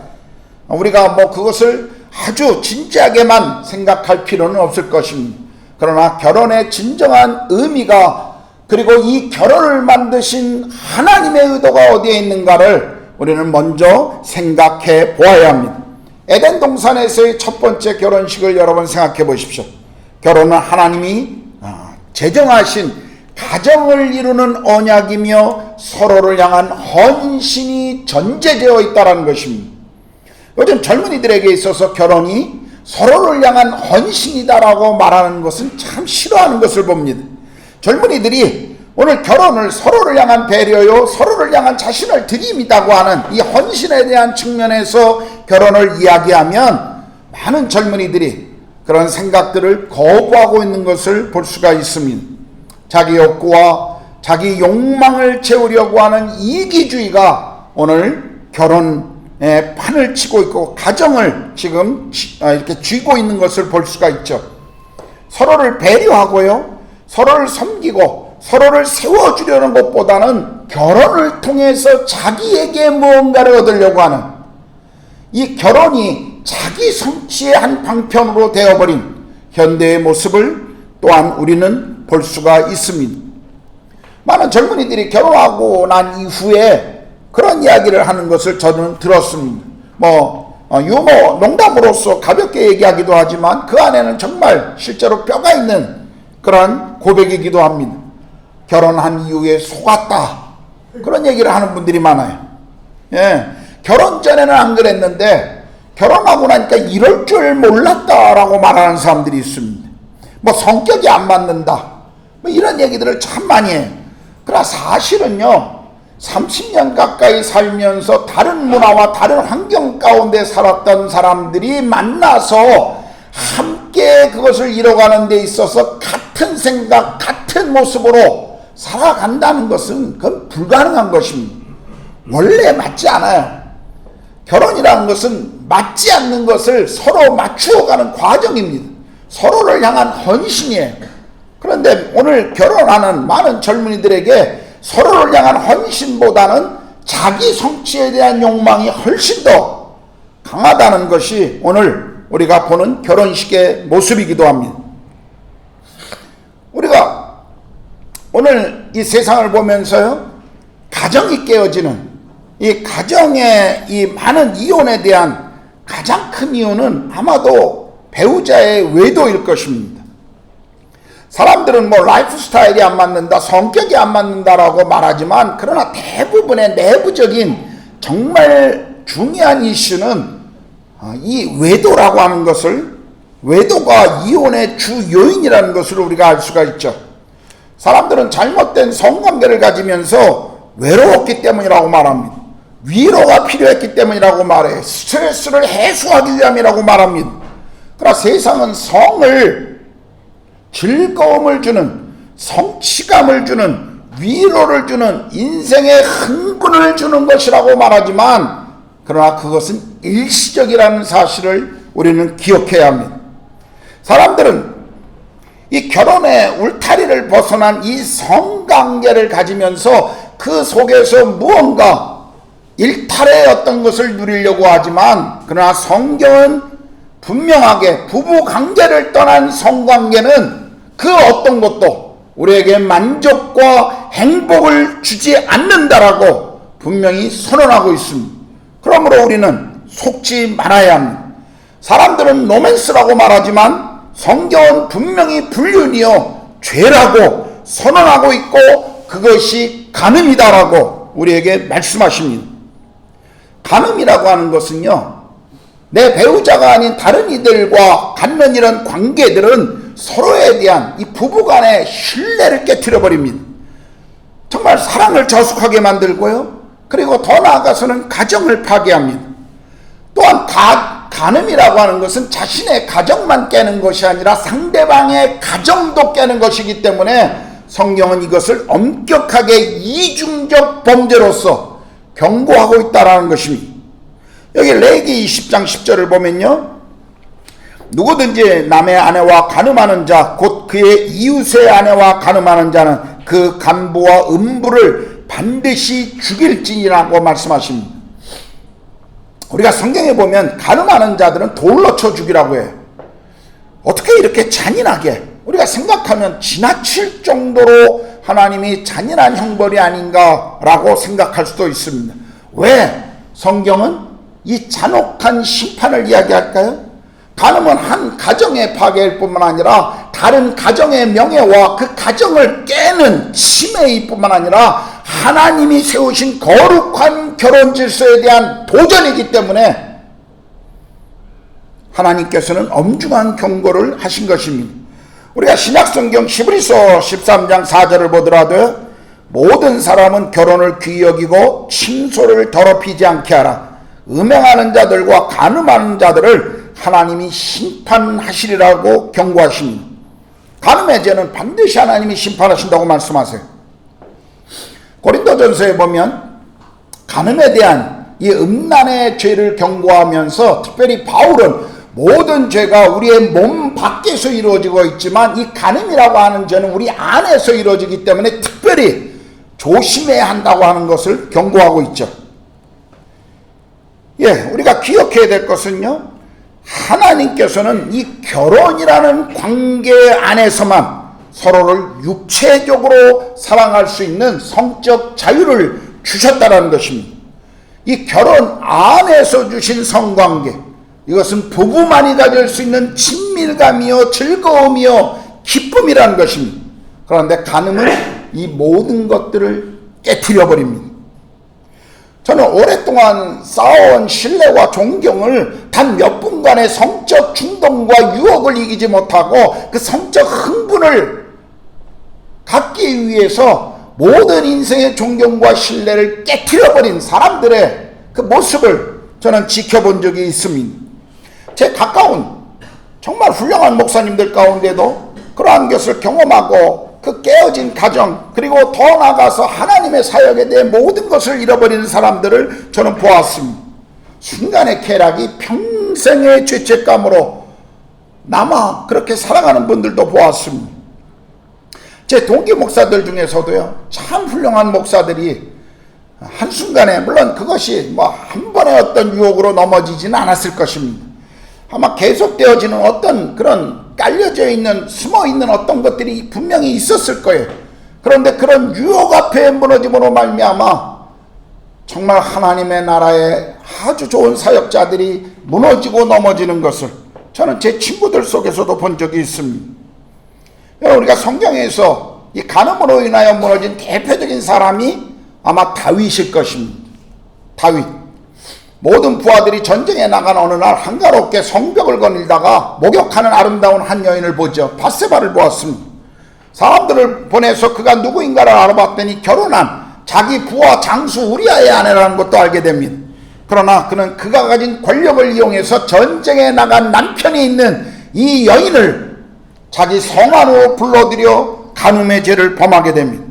우리가 뭐 그것을 아주 진지하게만 생각할 필요는 없을 것입니다. 그러나 결혼의 진정한 의미가, 그리고 이 결혼을 만드신 하나님의 의도가 어디에 있는가를 우리는 먼저 생각해 보아야 합니다. 에덴 동산에서의 첫 번째 결혼식을 여러분 생각해 보십시오. 결혼은 하나님이 제정하신 가정을 이루는 언약이며 서로를 향한 헌신이 전제되어 있다는 것입니다. 요즘 젊은이들에게 있어서 결혼이 서로를 향한 헌신이다라고 말하는 것은 참 싫어하는 것을 봅니다. 젊은이들이 오늘 결혼을 서로를 향한 배려요, 서로를 향한 자신을 드림이라고 하는 이 헌신에 대한 측면에서 결혼을 이야기하면 많은 젊은이들이 그런 생각들을 거부하고 있는 것을 볼 수가 있습니다. 자기 욕구와 자기 욕망을 채우려고 하는 이기주의가 오늘 결혼에 판을 치고 있고 가정을 지금 이렇게 쥐고 있는 것을 볼 수가 있죠. 서로를 배려하고요, 서로를 섬기고 서로를 세워주려는 것보다는 결혼을 통해서 자기에게 무언가를 얻으려고 하는 이 결혼이 자기 성취의 한 방편으로 되어버린 현대의 모습을 또한 우리는 볼 수가 있습니다. 많은 젊은이들이 결혼하고 난 이후에 그런 이야기를 하는 것을 저는 들었습니다. 유머, 농담으로서 가볍게 얘기하기도 하지만 그 안에는 정말 실제로 뼈가 있는 그런 고백이기도 합니다. 결혼한 이후에 속았다, 그런 얘기를 하는 분들이 많아요. 예, 결혼 전에는 안 그랬는데 결혼하고 나니까 이럴 줄 몰랐다라고 말하는 사람들이 있습니다. 성격이 안 맞는다, 이런 얘기들을 참 많이 해요. 그러나 사실은요, 30년 가까이 살면서 다른 문화와 다른 환경 가운데 살았던 사람들이 만나서 함께 그것을 이뤄가는 데 있어서 같은 생각, 같은 모습으로 살아간다는 것은 그건 불가능한 것입니다. 원래 맞지 않아요. 결혼이라는 것은 맞지 않는 것을 서로 맞추어가는 과정입니다. 서로를 향한 헌신이에요. 그런데 오늘 결혼하는 많은 젊은이들에게 서로를 향한 헌신보다는 자기 성취에 대한 욕망이 훨씬 더 강하다는 것이 오늘 우리가 보는 결혼식의 모습이기도 합니다. 우리가 오늘 이 세상을 보면서요, 가정이 깨어지는 이 가정의 이 많은 이혼에 대한 가장 큰 이유는 아마도 배우자의 외도일 것입니다. 사람들은 라이프 스타일이 안 맞는다, 성격이 안 맞는다라고 말하지만, 그러나 대부분의 내부적인 정말 중요한 이슈는 이 외도라고 하는 것을, 외도가 이혼의 주 요인이라는 것을 우리가 알 수가 있죠. 사람들은 잘못된 성관계를 가지면서 외로웠기 때문이라고 말합니다. 위로가 필요했기 때문이라고 말해. 스트레스를 해소하기 위함이라고 말합니다. 그러나 세상은 성을, 즐거움을 주는, 성취감을 주는, 위로를 주는, 인생의 흥분을 주는 것이라고 말하지만, 그러나 그것은 일시적이라는 사실을 우리는 기억해야 합니다. 사람들은 이 결혼의 울타리를 벗어난 이 성관계를 가지면서 그 속에서 무언가 일탈의 어떤 것을 누리려고 하지만, 그러나 성경은 분명하게 부부관계를 떠난 성관계는 그 어떤 것도 우리에게 만족과 행복을 주지 않는다라고 분명히 선언하고 있습니다. 그러므로 우리는 속지 말아야 합니다. 사람들은 로맨스라고 말하지만 성경은 분명히 불륜이요 죄라고 선언하고 있고 그것이 간음이다라고 우리에게 말씀하십니다. 간음이라고 하는 것은요, 내 배우자가 아닌 다른 이들과 갖는 이런 관계들은 서로에 대한 이 부부간의 신뢰를 깨트려 버립니다. 정말 사랑을 저속하게 만들고요, 그리고 더 나아가서는 가정을 파괴합니다. 또한 간음이라고 하는 것은 자신의 가정만 깨는 것이 아니라 상대방의 가정도 깨는 것이기 때문에 성경은 이것을 엄격하게 이중적 범죄로서 경고하고 있다라는 것입니다. 여기 레위기 20장 10절을 보면요, 누구든지 남의 아내와 간음하는 자, 곧 그의 이웃의 아내와 간음하는 자는 그 간부와 음부를 반드시 죽일지니라고 말씀하십니다. 우리가 성경에 보면 간음하는 자들은 돌로 쳐 죽이라고 해요. 어떻게 이렇게 잔인하게, 우리가 생각하면 지나칠 정도로 하나님이 잔인한 형벌이 아닌가라고 생각할 수도 있습니다. 왜 성경은 이 잔혹한 심판을 이야기할까요? 간음은 한 가정의 파괴일 뿐만 아니라 다른 가정의 명예와 그 가정을 깨는 침해일 뿐만 아니라 하나님이 세우신 거룩한 결혼 질서에 대한 도전이기 때문에 하나님께서는 엄중한 경고를 하신 것입니다. 우리가 신약성경 히브리서 13장 4절을 보더라도 모든 사람은 결혼을 귀히 여기고 침소를 더럽히지 않게 하라. 음행하는 자들과 간음하는 자들을 하나님이 심판하시리라고 경고하십니다. 간음의 죄는 반드시 하나님이 심판하신다고 말씀하세요. 고린도전서에 보면 간음에 대한 이 음란의 죄를 경고하면서 특별히 바울은 모든 죄가 우리의 몸 밖에서 이루어지고 있지만 이 간음이라고 하는 죄는 우리 안에서 이루어지기 때문에 특별히 조심해야 한다고 하는 것을 경고하고 있죠. 우리가 기억해야 될 것은요, 하나님께서는 이 결혼이라는 관계 안에서만 서로를 육체적으로 사랑할 수 있는 성적 자유를 주셨다는 것입니다. 이 결혼 안에서 주신 성관계, 이것은 부부만이 가질 수 있는 친밀감이요 즐거움이요 기쁨이라는 것입니다. 그런데 간음은 이 모든 것들을 깨트려 버립니다. 저는 오랫동안 쌓아온 신뢰와 존경을 단 몇 분간의 성적 충동과 유혹을 이기지 못하고 그 성적 흥분을 갖기 위해서 모든 인생의 존경과 신뢰를 깨트려 버린 사람들의 그 모습을 저는 지켜본 적이 있습니다. 제 가까운 정말 훌륭한 목사님들 가운데도 그러한 것을 경험하고 그 깨어진 가정, 그리고 더 나아가서 하나님의 사역에 대해 모든 것을 잃어버리는 사람들을 저는 보았습니다. 순간의 쾌락이 평생의 죄책감으로 남아 그렇게 살아가는 분들도 보았습니다. 제 동기 목사들 중에서도요, 참 훌륭한 목사들이 한순간에, 물론 그것이 한 번의 어떤 유혹으로 넘어지지는 않았을 것입니다. 아마 계속되어지는 어떤 그런 깔려져 있는, 숨어 있는 어떤 것들이 분명히 있었을 거예요. 그런데 그런 유혹 앞에 무너짐으로 말미암아 정말 하나님의 나라에 아주 좋은 사역자들이 무너지고 넘어지는 것을 저는 제 친구들 속에서도 본 적이 있습니다. 우리가 성경에서 이 간음으로 인하여 무너진 대표적인 사람이 아마 다윗일 것입니다. 다윗. 모든 부하들이 전쟁에 나간 어느 날 한가롭게 성벽을 거닐다가 목욕하는 아름다운 한 여인을 보죠. 밧세바를 보았습니다. 사람들을 보내서 그가 누구인가를 알아봤더니 결혼한 자기 부하 장수 우리아의 아내라는 것도 알게 됩니다. 그러나 그는 그가 가진 권력을 이용해서 전쟁에 나간 남편이 있는 이 여인을 자기 성 안으로 불러들여 간음의 죄를 범하게 됩니다.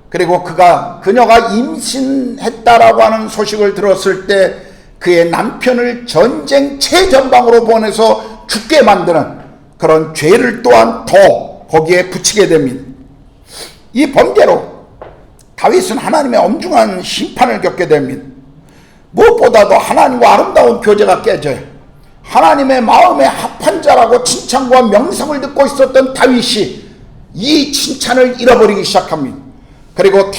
그리고 그녀가 임신했다라고 하는 소식을 들었을 때 그의 남편을 전쟁 최전방으로 보내서 죽게 만드는 그런 죄를 또한 더 거기에 붙이게 됩니다. 이 범죄로 다윗은 하나님의 엄중한 심판을 겪게 됩니다. 무엇보다도 하나님과 아름다운 교제가 깨져요. 하나님의 마음에 합한 자라고 칭찬과 명성을 듣고 있었던 다윗이 이 칭찬을 잃어버리기 시작합니다. 그리고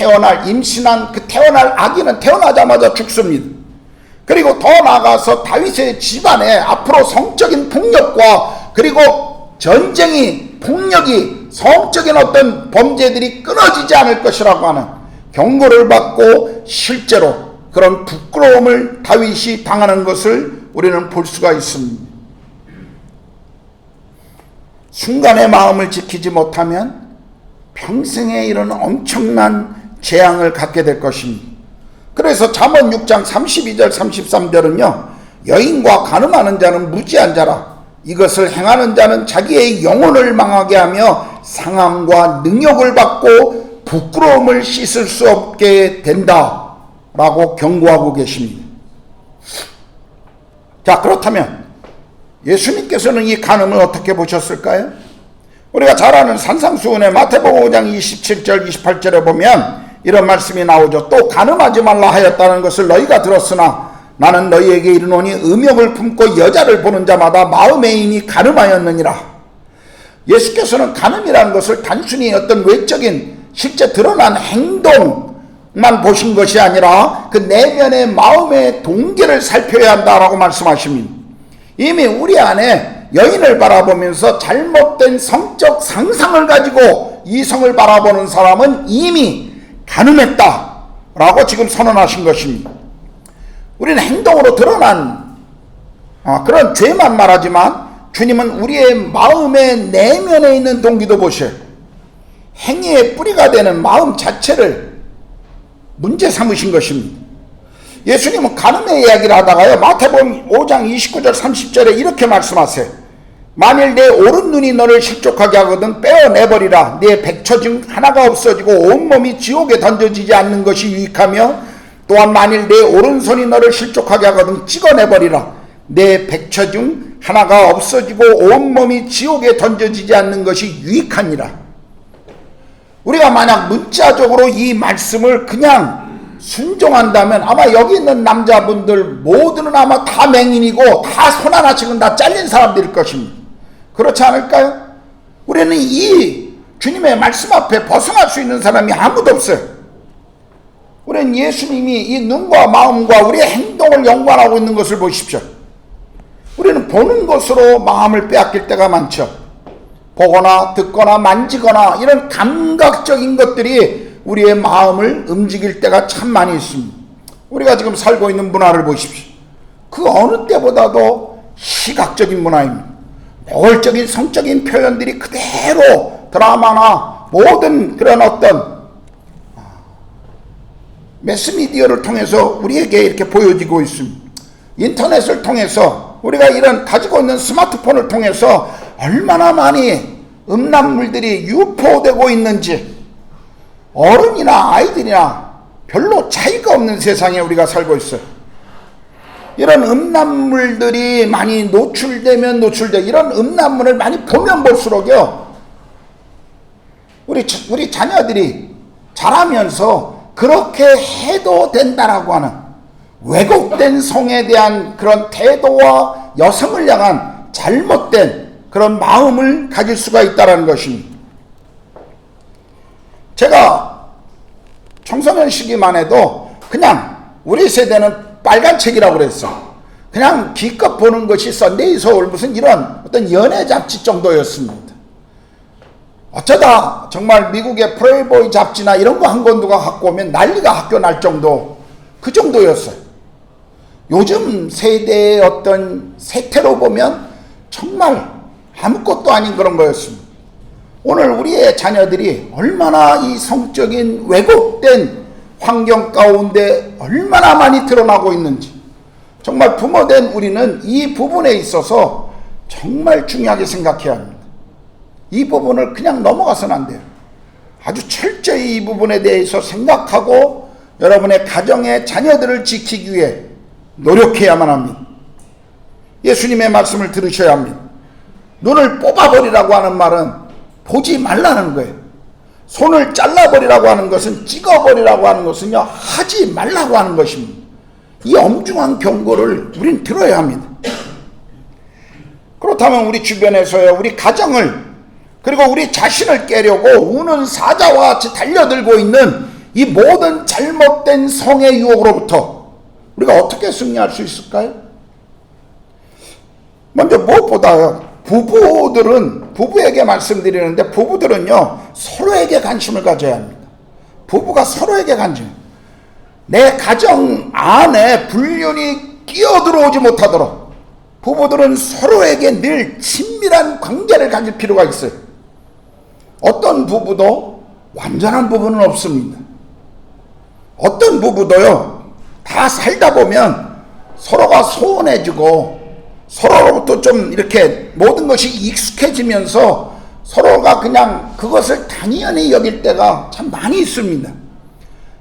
임신한 그 태어날 아기는 태어나자마자 죽습니다. 그리고 더 나아가서 다윗의 집안에 앞으로 성적인 폭력과 그리고 전쟁이, 폭력이, 성적인 어떤 범죄들이 끊어지지 않을 것이라고 하는 경고를 받고 실제로 그런 부끄러움을 다윗이 당하는 것을 우리는 볼 수가 있습니다. 순간의 마음을 지키지 못하면 평생에 이런 엄청난 재앙을 갖게 될 것입니다. 그래서 잠언 6장 32절 33절은요, 여인과 간음하는 자는 무지한 자라. 이것을 행하는 자는 자기의 영혼을 망하게 하며 상함과 능욕을 받고 부끄러움을 씻을 수 없게 된다 라고 경고하고 계십니다. 자, 그렇다면 예수님께서는 이 간음을 어떻게 보셨을까요? 우리가 잘 아는 산상수훈의 마태복음 5장 27절 28절에 보면 이런 말씀이 나오죠. 또 간음하지 말라 하였다는 것을 너희가 들었으나 나는 너희에게 이르노니 음욕을 품고 여자를 보는 자마다 마음에 이미 간음하였느니라. 예수께서는 간음이라는 것을 단순히 어떤 외적인 실제 드러난 행동만 보신 것이 아니라 그 내면의 마음의 동기를 살펴야 한다라고 말씀하십니다. 이미 우리 안에 여인을 바라보면서 잘못된 성적 상상을 가지고 이성을 바라보는 사람은 이미 간음했다라고 지금 선언하신 것입니다. 우리는 행동으로 드러난 그런 죄만 말하지만 주님은 우리의 마음의 내면에 있는 동기도 보셔요. 행위의 뿌리가 되는 마음 자체를 문제 삼으신 것입니다. 예수님은 간음의 이야기를 하다가요, 마태복음 5장 29절 30절에 이렇게 말씀하세요. 만일 내 오른 눈이 너를 실족하게 하거든 빼어내버리라. 내 백처 중 하나가 없어지고 온몸이 지옥에 던져지지 않는 것이 유익하며 또한 만일 내 오른손이 너를 실족하게 하거든 찍어내버리라. 내 백처 중 하나가 없어지고 온몸이 지옥에 던져지지 않는 것이 유익하니라. 우리가 만약 문자적으로 이 말씀을 그냥 순종한다면 아마 여기 있는 남자분들 모두는 아마 다 맹인이고 다 손 하나씩은 다 잘린 사람들일 것입니다. 그렇지 않을까요? 우리는 이 주님의 말씀 앞에 벗어날 수 있는 사람이 아무도 없어요. 우리는 예수님이 이 눈과 마음과 우리의 행동을 연관하고 있는 것을 보십시오. 우리는 보는 것으로 마음을 빼앗길 때가 많죠. 보거나 듣거나 만지거나 이런 감각적인 것들이 우리의 마음을 움직일 때가 참 많이 있습니다. 우리가 지금 살고 있는 문화를 보십시오. 그 어느 때보다도 시각적인 문화입니다. 노골적인 성적인 표현들이 그대로 드라마나 모든 그런 어떤 매스미디어를 통해서 우리에게 이렇게 보여지고 있습니다. 인터넷을 통해서 우리가 이런 가지고 있는 스마트폰을 통해서 얼마나 많이 음란물들이 유포되고 있는지 어른이나 아이들이나 별로 차이가 없는 세상에 우리가 살고 있어요. 이런 음란물들이 많이 노출되면 이런 음란물을 많이 보면 볼수록요 우리 자녀들이 자라면서 그렇게 해도 된다라고 하는 왜곡된 성에 대한 그런 태도와 여성을 향한 잘못된 그런 마음을 가질 수가 있다는 것입니다. 제가 청소년 시기만 해도 그냥 우리 세대는 빨간 책이라고 그랬어. 그냥 기껏 보는 것이 썬데이 소울 무슨 이런 어떤 연애 잡지 정도였습니다. 어쩌다 정말 미국의 프레이보이 잡지나 이런 거 한 권 누가 갖고 오면 난리가 학교 날 정도, 그 정도였어요. 요즘 세대의 어떤 세태로 보면 정말 아무것도 아닌 그런 거였습니다. 오늘 우리의 자녀들이 얼마나 이 성적인 왜곡된 환경 가운데 얼마나 많이 드러나고 있는지 정말 부모된 우리는 이 부분에 있어서 정말 중요하게 생각해야 합니다. 이 부분을 그냥 넘어가서는 안 돼요. 아주 철저히 이 부분에 대해서 생각하고 여러분의 가정의 자녀들을 지키기 위해 노력해야만 합니다. 예수님의 말씀을 들으셔야 합니다. 눈을 뽑아버리라고 하는 말은 보지 말라는 거예요. 손을 잘라버리라고 하는 것은, 찍어버리라고 하는 것은요, 하지 말라고 하는 것입니다. 이 엄중한 경고를 우리는 들어야 합니다. 그렇다면 우리 주변에서요, 우리 가정을, 그리고 우리 자신을 깨려고 우는 사자와 같이 달려들고 있는 이 모든 잘못된 성의 유혹으로부터 우리가 어떻게 승리할 수 있을까요? 먼저 무엇보다요, 부부에게 말씀드리는데, 부부들은요 서로에게 관심을 가져야 합니다. 부부가 서로에게 관심, 내 가정 안에 불륜이 끼어들어오지 못하도록 부부들은 서로에게 늘 친밀한 관계를 가질 필요가 있어요. 어떤 부부도 완전한 부부는 없습니다. 어떤 부부도요 다 살다 보면 서로가 소원해지고 서로로부터 좀 이렇게 모든 것이 익숙해지면서 서로가 그냥 그것을 당연히 여길 때가 참 많이 있습니다.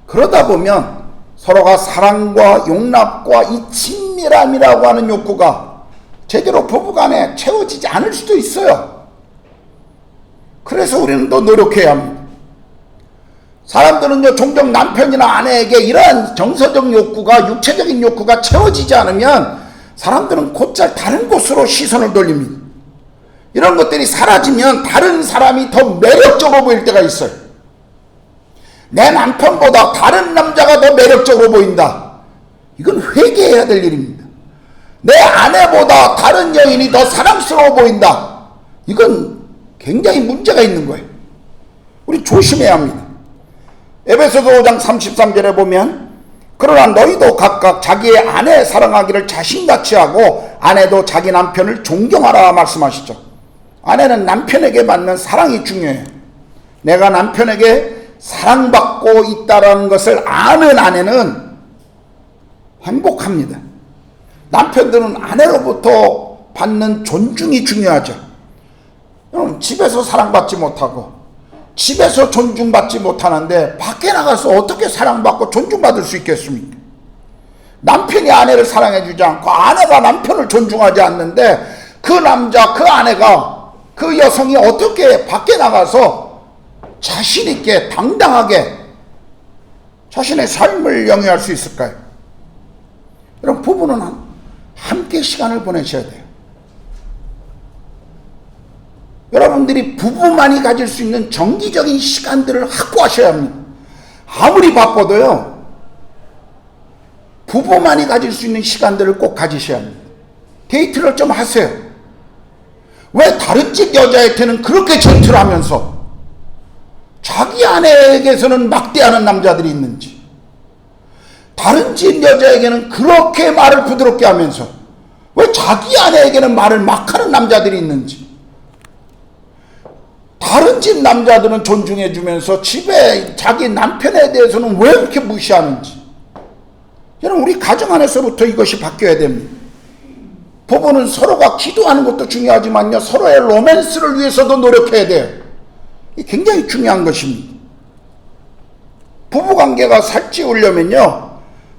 그러다 보면 서로가 사랑과 용납과 이 친밀함이라고 하는 욕구가 제대로 부부간에 채워지지 않을 수도 있어요. 그래서 우리는 더 노력해야 합니다. 사람들은요 종종 남편이나 아내에게 이러한 정서적 욕구가, 육체적인 욕구가 채워지지 않으면 사람들은 곧잘 다른 곳으로 시선을 돌립니다. 이런 것들이 사라지면 다른 사람이 더 매력적으로 보일 때가 있어요. 내 남편보다 다른 남자가 더 매력적으로 보인다. 이건 회개해야 될 일입니다. 내 아내보다 다른 여인이 더 사랑스러워 보인다. 이건 굉장히 문제가 있는 거예요. 우리 조심해야 합니다. 에베소서 5장 33절에 보면, 그러나 너희도 각각 자기의 아내 사랑하기를 자신같이 하고 아내도 자기 남편을 존경하라 말씀하시죠. 아내는 남편에게 받는 사랑이 중요해요. 내가 남편에게 사랑받고 있다는 것을 아는 아내는 행복합니다. 남편들은 아내로부터 받는 존중이 중요하죠. 여러분, 집에서 사랑받지 못하고 집에서 존중받지 못하는데 밖에 나가서 어떻게 사랑받고 존중받을 수 있겠습니까? 남편이 아내를 사랑해주지 않고 아내가 남편을 존중하지 않는데 그 남자, 그 아내가, 그 여성이 어떻게 밖에 나가서 자신있게 당당하게 자신의 삶을 영위할 수 있을까요? 여러분, 부부는 함께 시간을 보내셔야 돼요. 여러분들이 부부만이 가질 수 있는 정기적인 시간들을 확보하셔야 합니다. 아무리 바빠도요, 부부만이 가질 수 있는 시간들을 꼭 가지셔야 합니다. 데이트를 좀 하세요. 왜 다른 집 여자한테는 그렇게 젠틀하면서 자기 아내에게서는 막대하는 남자들이 있는지, 다른 집 여자에게는 그렇게 말을 부드럽게 하면서 왜 자기 아내에게는 말을 막 하는 남자들이 있는지, 다른 집 남자들은 존중해주면서 집에 자기 남편에 대해서는 왜 이렇게 무시하는지. 여러분, 우리 가정 안에서부터 이것이 바뀌어야 됩니다. 부부는 서로가 기도하는 것도 중요하지만요, 서로의 로맨스를 위해서도 노력해야 돼요. 이 굉장히 중요한 것입니다. 부부관계가 살찌우려면요,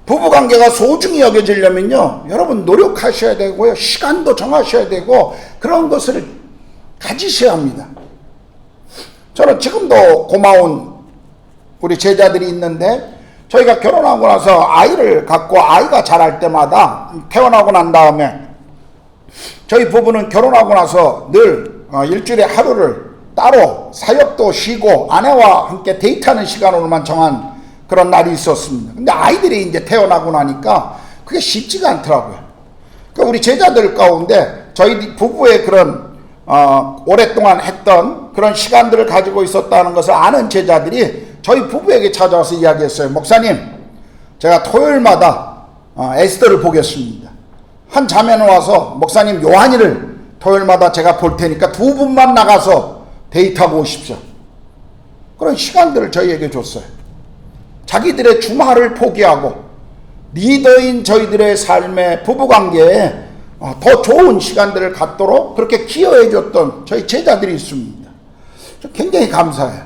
부부관계가 소중히 여겨지려면요, 여러분 노력하셔야 되고요, 시간도 정하셔야 되고 그런 것을 가지셔야 합니다. 저는 지금도 고마운 우리 제자들이 있는데, 저희가 결혼하고 나서 아이를 갖고 아이가 자랄 때마다, 태어나고 난 다음에 저희 부부는 결혼하고 나서 늘 일주일에 하루를 따로 사역도 쉬고 아내와 함께 데이트하는 시간으로만 정한 그런 날이 있었습니다. 근데 아이들이 이제 태어나고 나니까 그게 쉽지가 않더라고요. 그러니까 우리 제자들 가운데 저희 부부의 그런 오랫동안 했던 그런 시간들을 가지고 있었다는 것을 아는 제자들이 저희 부부에게 찾아와서 이야기했어요. 목사님, 제가 토요일마다 에스더를 보겠습니다. 한 자매는 와서, 목사님, 요한이를 토요일마다 제가 볼 테니까 두 분만 나가서 데이트하고 오십시오. 그런 시간들을 저희에게 줬어요. 자기들의 주말을 포기하고 리더인 저희들의 삶의 부부관계에 더 좋은 시간들을 갖도록 그렇게 기여해 줬던 저희 제자들이 있습니다. 굉장히 감사해요.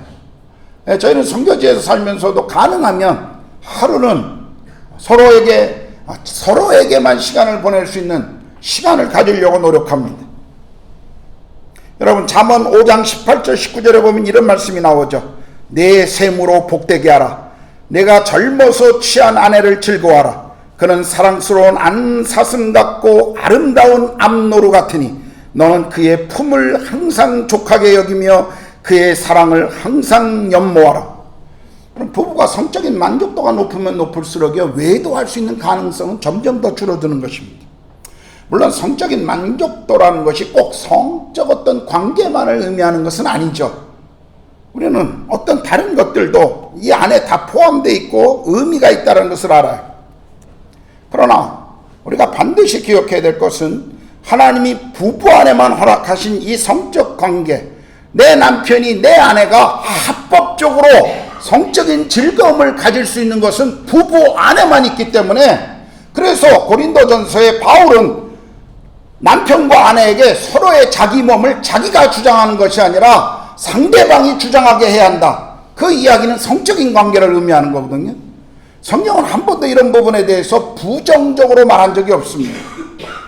저희는 성교지에서 살면서도 가능하면 하루는 서로에게만 시간을 보낼 수 있는 시간을 가지려고 노력합니다. 여러분, 잠언 5장 18절 19절에 보면 이런 말씀이 나오죠. 내 셈으로 복되게 하라. 내가 젊어서 취한 아내를 즐거워하라. 그는 사랑스러운 안사슴 같고 아름다운 암노루 같으니 너는 그의 품을 항상 족하게 여기며 그의 사랑을 항상 연모하라. 부부가 성적인 만족도가 높으면 높을수록요, 외도할 수 있는 가능성은 점점 더 줄어드는 것입니다. 물론 성적인 만족도라는 것이 꼭 성적 어떤 관계만을 의미하는 것은 아니죠. 우리는 어떤 다른 것들도 이 안에 다 포함되어 있고 의미가 있다는 것을 알아요. 그러나 우리가 반드시 기억해야 될 것은 하나님이 부부 안에만 허락하신 이 성적 관계, 내 남편이, 내 아내가 합법적으로 성적인 즐거움을 가질 수 있는 것은 부부 안에만 있기 때문에, 그래서 고린도전서의 바울은 남편과 아내에게 서로의 자기 몸을 자기가 주장하는 것이 아니라 상대방이 주장하게 해야 한다. 그 이야기는 성적인 관계를 의미하는 거거든요. 성경은 한 번도 이런 부분에 대해서 부정적으로 말한 적이 없습니다.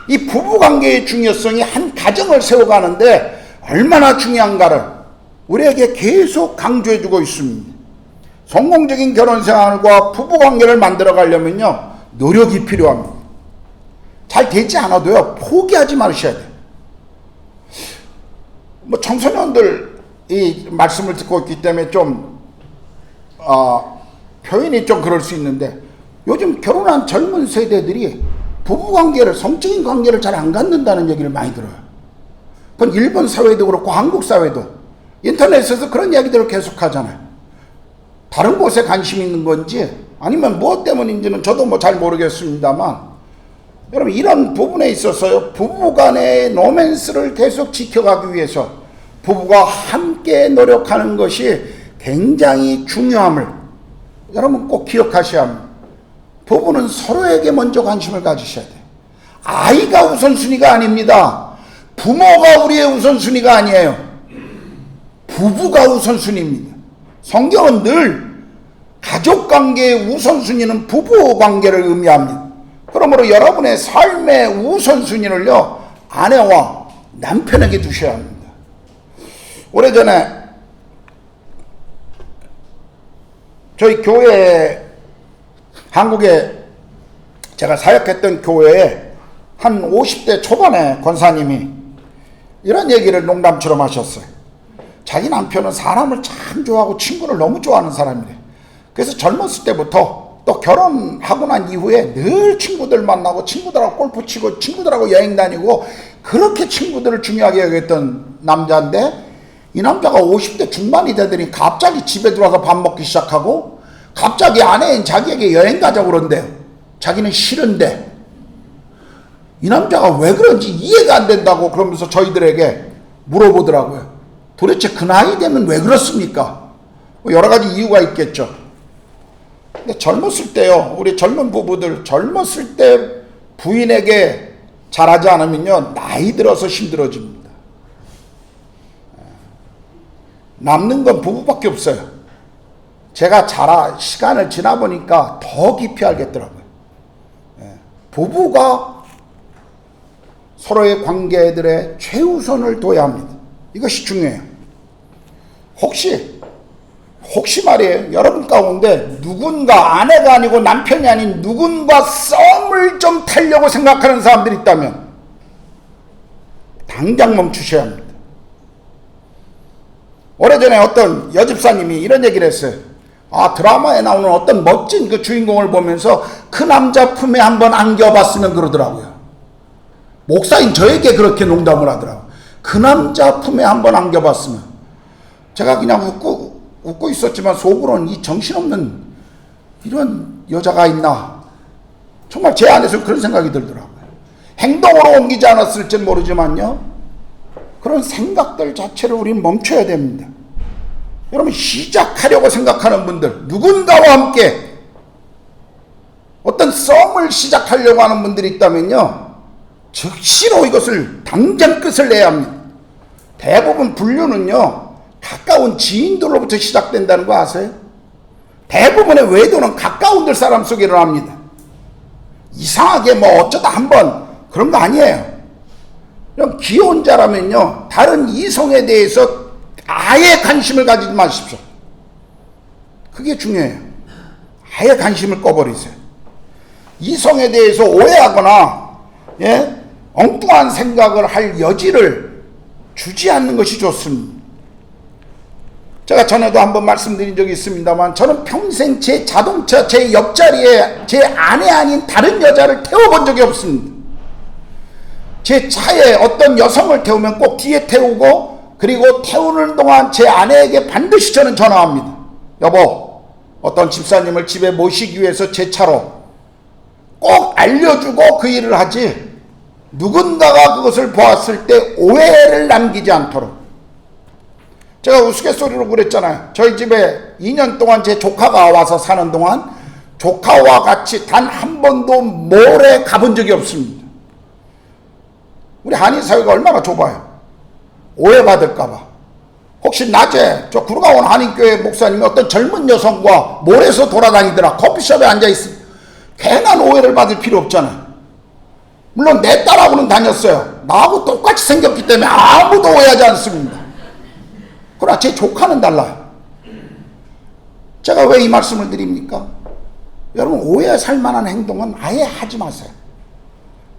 이 부부관계의 중요성이 한 가정을 세워가는데 얼마나 중요한가를 우리에게 계속 강조해주고 있습니다. 성공적인 결혼생활과 부부관계를 만들어 가려면요, 노력이 필요합니다. 잘 되지 않아도요, 포기하지 마셔야 돼요. 청소년들 이 말씀을 듣고 있기 때문에 좀 표현이 좀 그럴 수 있는데, 요즘 결혼한 젊은 세대들이 부부관계를, 성적인 관계를 잘 안 갖는다는 얘기를 많이 들어요. 그건 일본 사회도 그렇고 한국 사회도 인터넷에서 그런 이야기들을 계속 하잖아요. 다른 곳에 관심 있는 건지 아니면 무엇 때문인지는 저도 잘 모르겠습니다만, 여러분, 이런 부분에 있어서요, 부부간의 로맨스를 계속 지켜가기 위해서 부부가 함께 노력하는 것이 굉장히 중요함을 여러분 꼭 기억하셔야 합니다. 부부는 서로에게 먼저 관심을 가지셔야 돼요. 아이가 우선순위가 아닙니다. 부모가 우리의 우선순위가 아니에요. 부부가 우선순위입니다. 성경은 늘 가족관계의 우선순위는 부부관계를 의미합니다. 그러므로 여러분의 삶의 우선순위를요, 아내와 남편에게 두셔야 합니다. 오래전에 저희 교회, 한국에 제가 사역했던 교회에 한 50대 초반의 권사님이 이런 얘기를 농담처럼 하셨어요. 자기 남편은 사람을 참 좋아하고 친구를 너무 좋아하는 사람이래. 그래서 젊었을 때부터 또 결혼하고 난 이후에 늘 친구들 만나고 친구들하고 골프 치고 친구들하고 여행 다니고 그렇게 친구들을 중요하게 여겼던 남자인데, 이 남자가 50대 중반이 되더니 갑자기 집에 들어와서 밥 먹기 시작하고 갑자기 아내인 자기에게 여행 가자고 그런대요. 자기는 싫은데. 이 남자가 왜 그런지 이해가 안 된다고 그러면서 저희들에게 물어보더라고요. 도대체 그 나이 되면 왜 그렇습니까? 뭐 여러 가지 이유가 있겠죠. 근데 젊었을 때요, 우리 젊은 부부들 젊었을 때 부인에게 잘하지 않으면요, 나이 들어서 힘들어집니다. 남는 건 부부밖에 없어요. 제가 시간을 지나 보니까 더 깊이 알겠더라고요. 부부가 서로의 관계들의 최우선을 둬야 합니다. 이것이 중요해요. 혹시 말이에요, 여러분 가운데 누군가, 아내가 아니고 남편이 아닌 누군가 썸을 좀 타려고 생각하는 사람들이 있다면 당장 멈추셔야 합니다. 오래전에 어떤 여집사님이 이런 얘기를 했어요. 드라마에 나오는 어떤 멋진 그 주인공을 보면서 그 남자 품에 한번 안겨봤으면 그러더라고요. 목사인 저에게 그렇게 농담을 하더라고요. 그 남자 품에 한번 안겨봤으면. 제가 그냥 웃고 있었지만 속으로는 이 정신없는 이런 여자가 있나, 정말 제 안에서 그런 생각이 들더라고요. 행동으로 옮기지 않았을지는 모르지만요, 그런 생각들 자체를 우리는 멈춰야 됩니다. 여러분, 시작하려고 생각하는 분들, 누군가와 함께 어떤 썸을 시작하려고 하는 분들이 있다면요, 즉시로 이것을 당장 끝을 내야 합니다. 대부분 불륜은요, 가까운 지인들로부터 시작된다는 거 아세요? 대부분의 외도는 가까운 사람 속에 일어납니다. 이상하게 뭐 어쩌다 한번 그런 거 아니에요. 그럼 기혼자라면요, 다른 이성에 대해서 아예 관심을 가지지 마십시오. 그게 중요해요. 아예 관심을 꺼버리세요. 이성에 대해서 오해하거나 엉뚱한 생각을 할 여지를 주지 않는 것이 좋습니다. 제가 전에도 한번 말씀드린 적이 있습니다만, 저는 평생 제 자동차 제 옆자리에 제 아내 아닌 다른 여자를 태워본 적이 없습니다. 제 차에 어떤 여성을 태우면 꼭 뒤에 태우고, 그리고 태우는 동안 제 아내에게 반드시 저는 전화합니다. 여보, 어떤 집사님을 집에 모시기 위해서 제 차로 꼭 알려주고 그 일을 하지, 누군가가 그것을 보았을 때 오해를 남기지 않도록. 제가 우스갯소리로 그랬잖아요. 저희 집에 2년 동안 제 조카가 와서 사는 동안 조카와 같이 단 한 번도 몰에 가본 적이 없습니다. 우리 한인사회가 얼마나 좁아요. 오해받을까봐. 혹시 낮에 저 구르가온 한인교회 목사님이 어떤 젊은 여성과 몰에서 돌아다니더라, 커피숍에 앉아있으면 괜한 오해를 받을 필요 없잖아요. 물론 내 딸하고는 다녔어요. 나하고 똑같이 생겼기 때문에 아무도 오해하지 않습니다. 그러나 제 조카는 달라요. 제가 왜 이 말씀을 드립니까? 여러분, 오해 살 만한 행동은 아예 하지 마세요.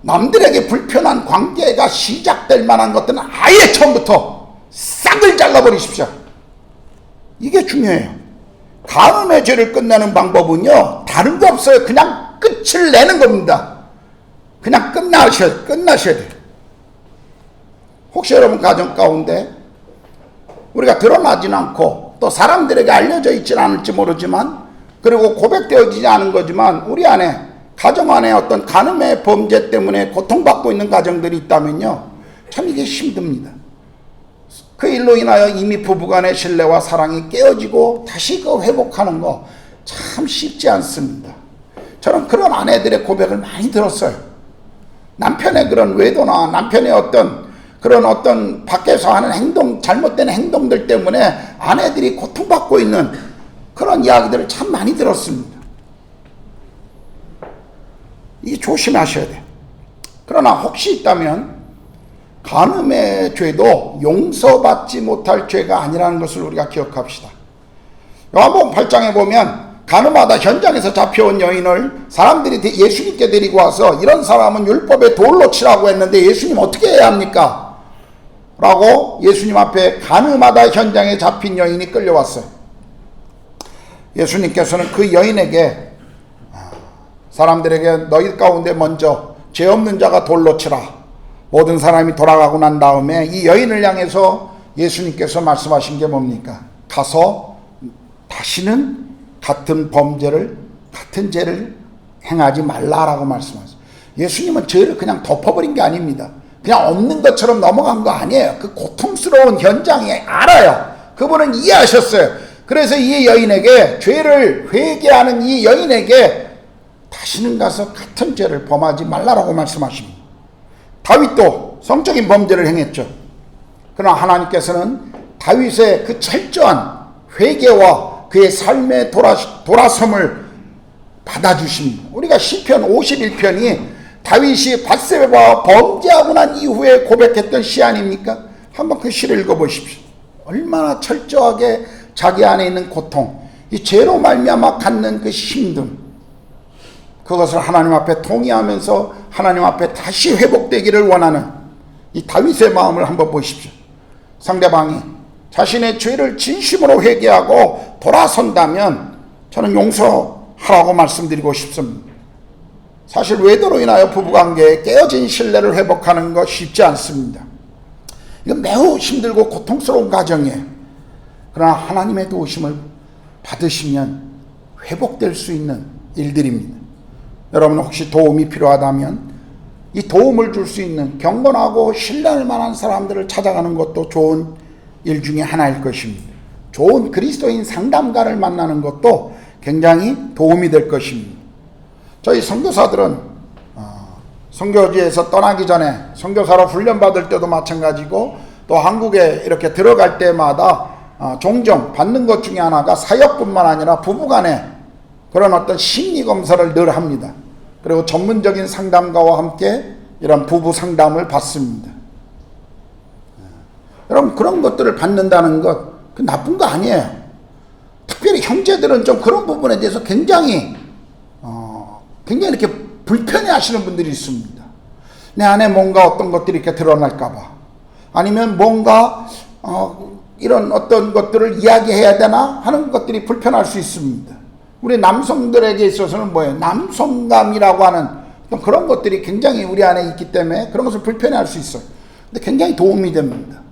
남들에게 불편한 관계가 시작될 만한 것들은 아예 처음부터 싹을 잘라버리십시오. 이게 중요해요. 간음의 죄를 끝내는 방법은요, 다른 거 없어요. 그냥 끝을 내는 겁니다. 그냥 끝나셔야 돼요. 혹시 여러분 가정 가운데 우리가 드러나진 않고 또 사람들에게 알려져 있지는 않을지 모르지만, 그리고 고백되어지지 않은 거지만 우리 안에, 가정 안에 어떤 간음의 범죄 때문에 고통받고 있는 가정들이 있다면요, 참 이게 힘듭니다. 그 일로 인하여 이미 부부간의 신뢰와 사랑이 깨어지고 다시 그 회복하는 거 참 쉽지 않습니다. 저는 그런 아내들의 고백을 많이 들었어요. 남편의 그런 외도나 남편의 어떤 그런 어떤 밖에서 하는 행동, 잘못된 행동들 때문에 아내들이 고통받고 있는 그런 이야기들을 참 많이 들었습니다. 이게 조심하셔야 돼요. 그러나 혹시 있다면 간음의 죄도 용서받지 못할 죄가 아니라는 것을 우리가 기억합시다. 요한복음 8장에 보면 간음하다 현장에서 잡혀온 여인을 사람들이 예수님께 데리고 와서 이런 사람은 율법에 돌로 치라고 했는데 예수님 어떻게 해야 합니까? 라고 예수님 앞에 간음하다 현장에 잡힌 여인이 끌려왔어요. 예수님께서는 그 여인에게 사람들에게 너희 가운데 먼저 죄 없는 자가 돌로 치라. 모든 사람이 돌아가고 난 다음에 이 여인을 향해서 예수님께서 말씀하신 게 뭡니까? 가서 다시는 같은 죄를 행하지 말라라고 말씀하세요. 예수님은 죄를 그냥 덮어버린 게 아닙니다. 그냥 없는 것처럼 넘어간 거 아니에요. 그 고통스러운 현장에 알아요. 그분은 이해하셨어요. 그래서 이 여인에게, 죄를 회개하는 이 여인에게 다시는 가서 같은 죄를 범하지 말라라고 말씀하십니다. 다윗도 성적인 범죄를 행했죠. 그러나 하나님께서는 다윗의 그 철저한 회개와 그의 삶의 돌아섬을 받아주십니다. 우리가 시편 51편이 다윗이 밧세바와 범죄하고 난 이후에 고백했던 시 아닙니까? 한번 그 시를 읽어보십시오. 얼마나 철저하게 자기 안에 있는 고통, 이 죄로 말미암아 갖는 그 힘듦, 그것을 하나님 앞에 통회하면서 하나님 앞에 다시 회복되기를 원하는 이 다윗의 마음을 한번 보십시오. 상대방이 자신의 죄를 진심으로 회개하고 돌아선다면 저는 용서하라고 말씀드리고 싶습니다. 사실 외도로 인하여 부부관계에 깨어진 신뢰를 회복하는 것 쉽지 않습니다. 이건 매우 힘들고 고통스러운 과정이에요. 그러나 하나님의 도우심을 받으시면 회복될 수 있는 일들입니다. 여러분 혹시 도움이 필요하다면 이 도움을 줄 수 있는 경건하고 신뢰할 만한 사람들을 찾아가는 것도 좋은 일 중에 하나일 것입니다. 좋은 그리스도인 상담가를 만나는 것도 굉장히 도움이 될 것입니다. 저희 선교사들은 선교지에서 떠나기 전에 선교사로 훈련받을 때도 마찬가지고 또 한국에 이렇게 들어갈 때마다 종종 받는 것 중에 하나가 사역뿐만 아니라 부부간에 그런 어떤 심리검사를 늘 합니다. 그리고 전문적인 상담가와 함께 이런 부부 상담을 받습니다. 여러분 그런 것들을 받는다는 것 그 나쁜 거 아니에요. 특별히 형제들은 좀 그런 부분에 대해서 굉장히 이렇게 불편해 하시는 분들이 있습니다. 내 안에 뭔가 어떤 것들이 이렇게 드러날까 봐, 아니면 뭔가 이런 어떤 것들을 이야기해야 되나 하는 것들이 불편할 수 있습니다. 우리 남성들에게 있어서는 뭐예요? 남성감이라고 하는 어떤 그런 것들이 굉장히 우리 안에 있기 때문에 그런 것을 불편해할 수 있어요. 근데 굉장히 도움이 됩니다.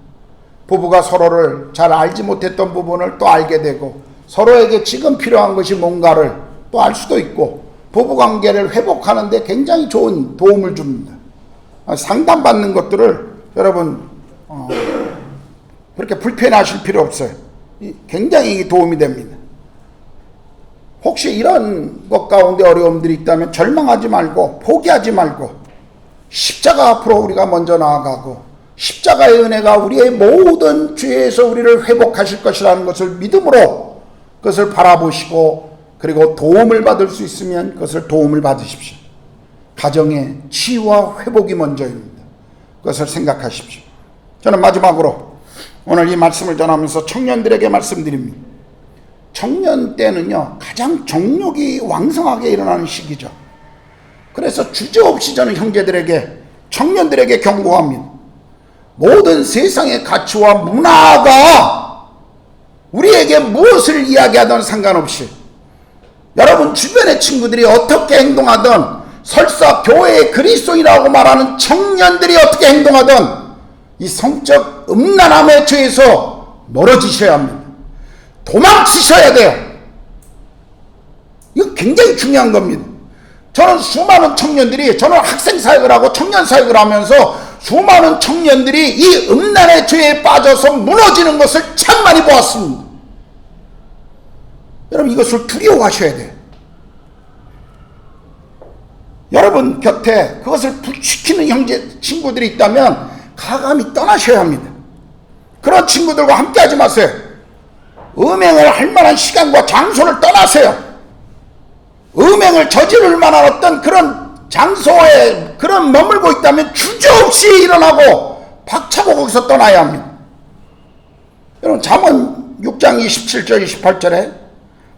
부부가 서로를 잘 알지 못했던 부분을 또 알게 되고 서로에게 지금 필요한 것이 뭔가를 또 알 수도 있고 부부관계를 회복하는 데 굉장히 좋은 도움을 줍니다. 상담받는 것들을 여러분 그렇게 불편해하실 필요 없어요. 굉장히 도움이 됩니다. 혹시 이런 것 가운데 어려움들이 있다면 절망하지 말고 포기하지 말고 십자가 앞으로 우리가 먼저 나아가고 십자가의 은혜가 우리의 모든 죄에서 우리를 회복하실 것이라는 것을 믿음으로 그것을 바라보시고 그리고 도움을 받을 수 있으면 그것을 도움을 받으십시오. 가정의 치유와 회복이 먼저입니다. 그것을 생각하십시오. 저는 마지막으로 오늘 이 말씀을 전하면서 청년들에게 말씀드립니다. 청년 때는요 가장 정욕이 왕성하게 일어나는 시기죠. 그래서 주저없이 저는 형제들에게 청년들에게 경고합니다. 모든 세상의 가치와 문화가 우리에게 무엇을 이야기하든 상관없이 여러분 주변의 친구들이 어떻게 행동하든 설사 교회의 그리스도인이라고 말하는 청년들이 어떻게 행동하든 이 성적 음란함의 죄에서 멀어지셔야 합니다. 도망치셔야 돼요. 이거 굉장히 중요한 겁니다. 저는 수많은 청년들이, 저는 학생 사역을 하고 청년 사역을 하면서 수많은 청년들이 이 음란의 죄에 빠져서 무너지는 것을 참 많이 보았습니다. 여러분 이것을 두려워하셔야 돼요. 여러분 곁에 그것을 부추기는 형제 친구들이 있다면 가감히 떠나셔야 합니다. 그런 친구들과 함께 하지 마세요. 음행을 할 만한 시간과 장소를 떠나세요. 음행을 저지를 만한 어떤 그런 장소에 그런 머물고 있다면 주저없이 일어나고 박차고 거기서 떠나야 합니다. 여러분, 잠언 6장 27절 28절에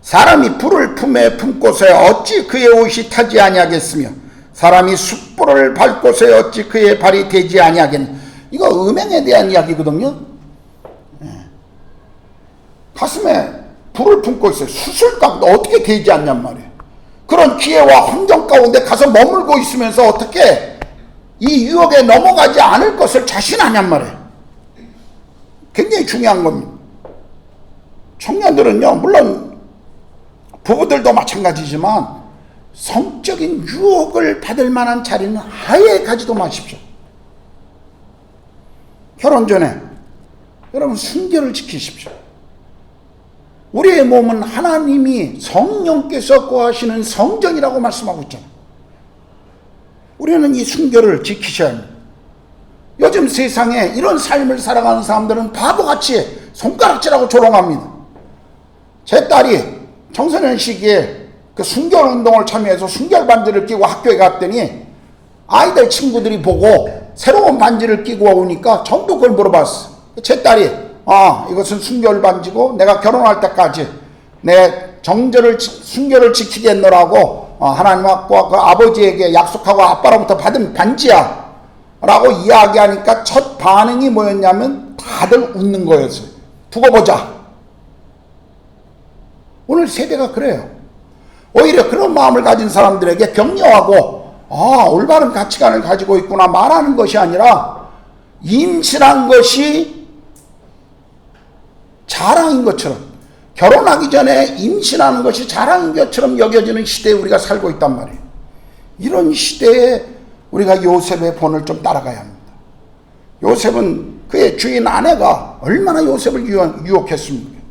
사람이 불을 품에 품고서 어찌 그의 옷이 타지 아니하겠으며 사람이 숯불을 밟고서 어찌 그의 발이 되지 아니하겠느냐. 이거 음행에 대한 이야기거든요. 가슴에 불을 품고 있어요. 숯을 깎도 어떻게 되지 않냔 말이에요. 그런 기회와 환경 가운데 가서 머물고 있으면서 어떻게 이 유혹에 넘어가지 않을 것을 자신하냔 말이에요. 굉장히 중요한 겁니다. 청년들은요, 물론 부부들도 마찬가지지만 성적인 유혹을 받을 만한 자리는 아예 가지도 마십시오. 결혼 전에 여러분 순결을 지키십시오. 우리의 몸은 하나님이 성령께서 거하시는 성전이라고 말씀하고 있잖아요. 우리는 이 순결을 지키셔야 합니다. 요즘 세상에 이런 삶을 살아가는 사람들은 바보같이 손가락질하고 조롱합니다. 제 딸이 청소년 시기에 그 순결 운동을 참여해서 순결 반지를 끼고 학교에 갔더니 아이들 친구들이 보고 새로운 반지를 끼고 오니까 전부 그걸 물어봤어. 제 딸이 이것은 순결 반지고 내가 결혼할 때까지 내 순결을 지키겠노라고 하나님과 그 아버지에게 약속하고 아빠로부터 받은 반지야 라고 이야기하니까 첫 반응이 뭐였냐면 다들 웃는 거였어요. 두고 보자. 오늘 세대가 그래요. 오히려 그런 마음을 가진 사람들에게 격려하고 올바른 가치관을 가지고 있구나 말하는 것이 아니라 임신한 것이 자랑인 것처럼, 결혼하기 전에 임신하는 것이 자랑인 것처럼 여겨지는 시대에 우리가 살고 있단 말이에요. 이런 시대에 우리가 요셉의 본을 좀 따라가야 합니다. 요셉은 그의 주인 아내가 얼마나 요셉을 유혹했습니까?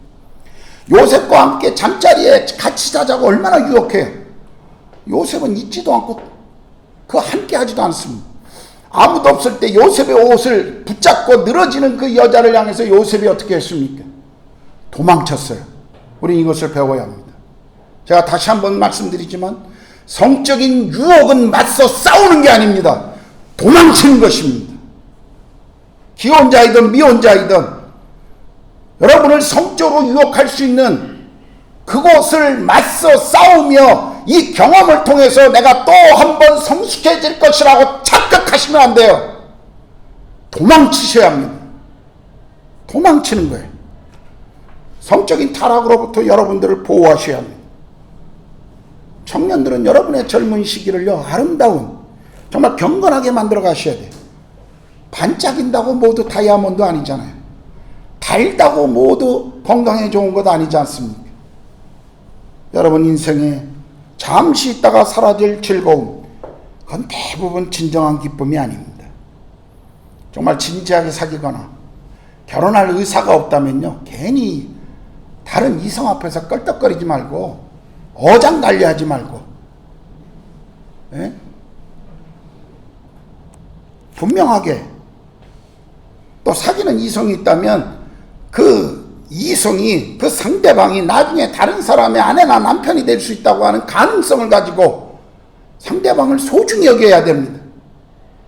요셉과 함께 잠자리에 같이 자자고 얼마나 유혹해요. 요셉은 잊지도 않고 그 함께 하지도 않습니다. 아무도 없을 때 요셉의 옷을 붙잡고 늘어지는 그 여자를 향해서 요셉이 어떻게 했습니까? 도망쳤어요. 우리는 이것을 배워야 합니다. 제가 다시 한번 말씀드리지만 성적인 유혹은 맞서 싸우는 게 아닙니다. 도망치는 것입니다. 기혼자이든 미혼자이든 여러분을 성적으로 유혹할 수 있는 그곳을 맞서 싸우며 이 경험을 통해서 내가 또 한 번 성숙해질 것이라고 착각하시면 안 돼요. 도망치셔야 합니다. 도망치는 거예요. 성적인 타락으로부터 여러분들을 보호하셔야 합니다. 청년들은 여러분의 젊은 시기를요, 아름다운, 정말 경건하게 만들어 가셔야 돼요. 반짝인다고 모두 다이아몬드 아니잖아요. 달다고 모두 건강에 좋은 것 아니지 않습니까? 여러분 인생에 잠시 있다가 사라질 즐거움, 그건 대부분 진정한 기쁨이 아닙니다. 정말 진지하게 사귀거나 결혼할 의사가 없다면요, 괜히 다른 이성 앞에서 껄떡거리지 말고 어장관리하지 말고, 예? 분명하게 또 사귀는 이성이 있다면 그 이성이, 그 상대방이 나중에 다른 사람의 아내나 남편이 될 수 있다고 하는 가능성을 가지고 상대방을 소중히 여겨야 됩니다.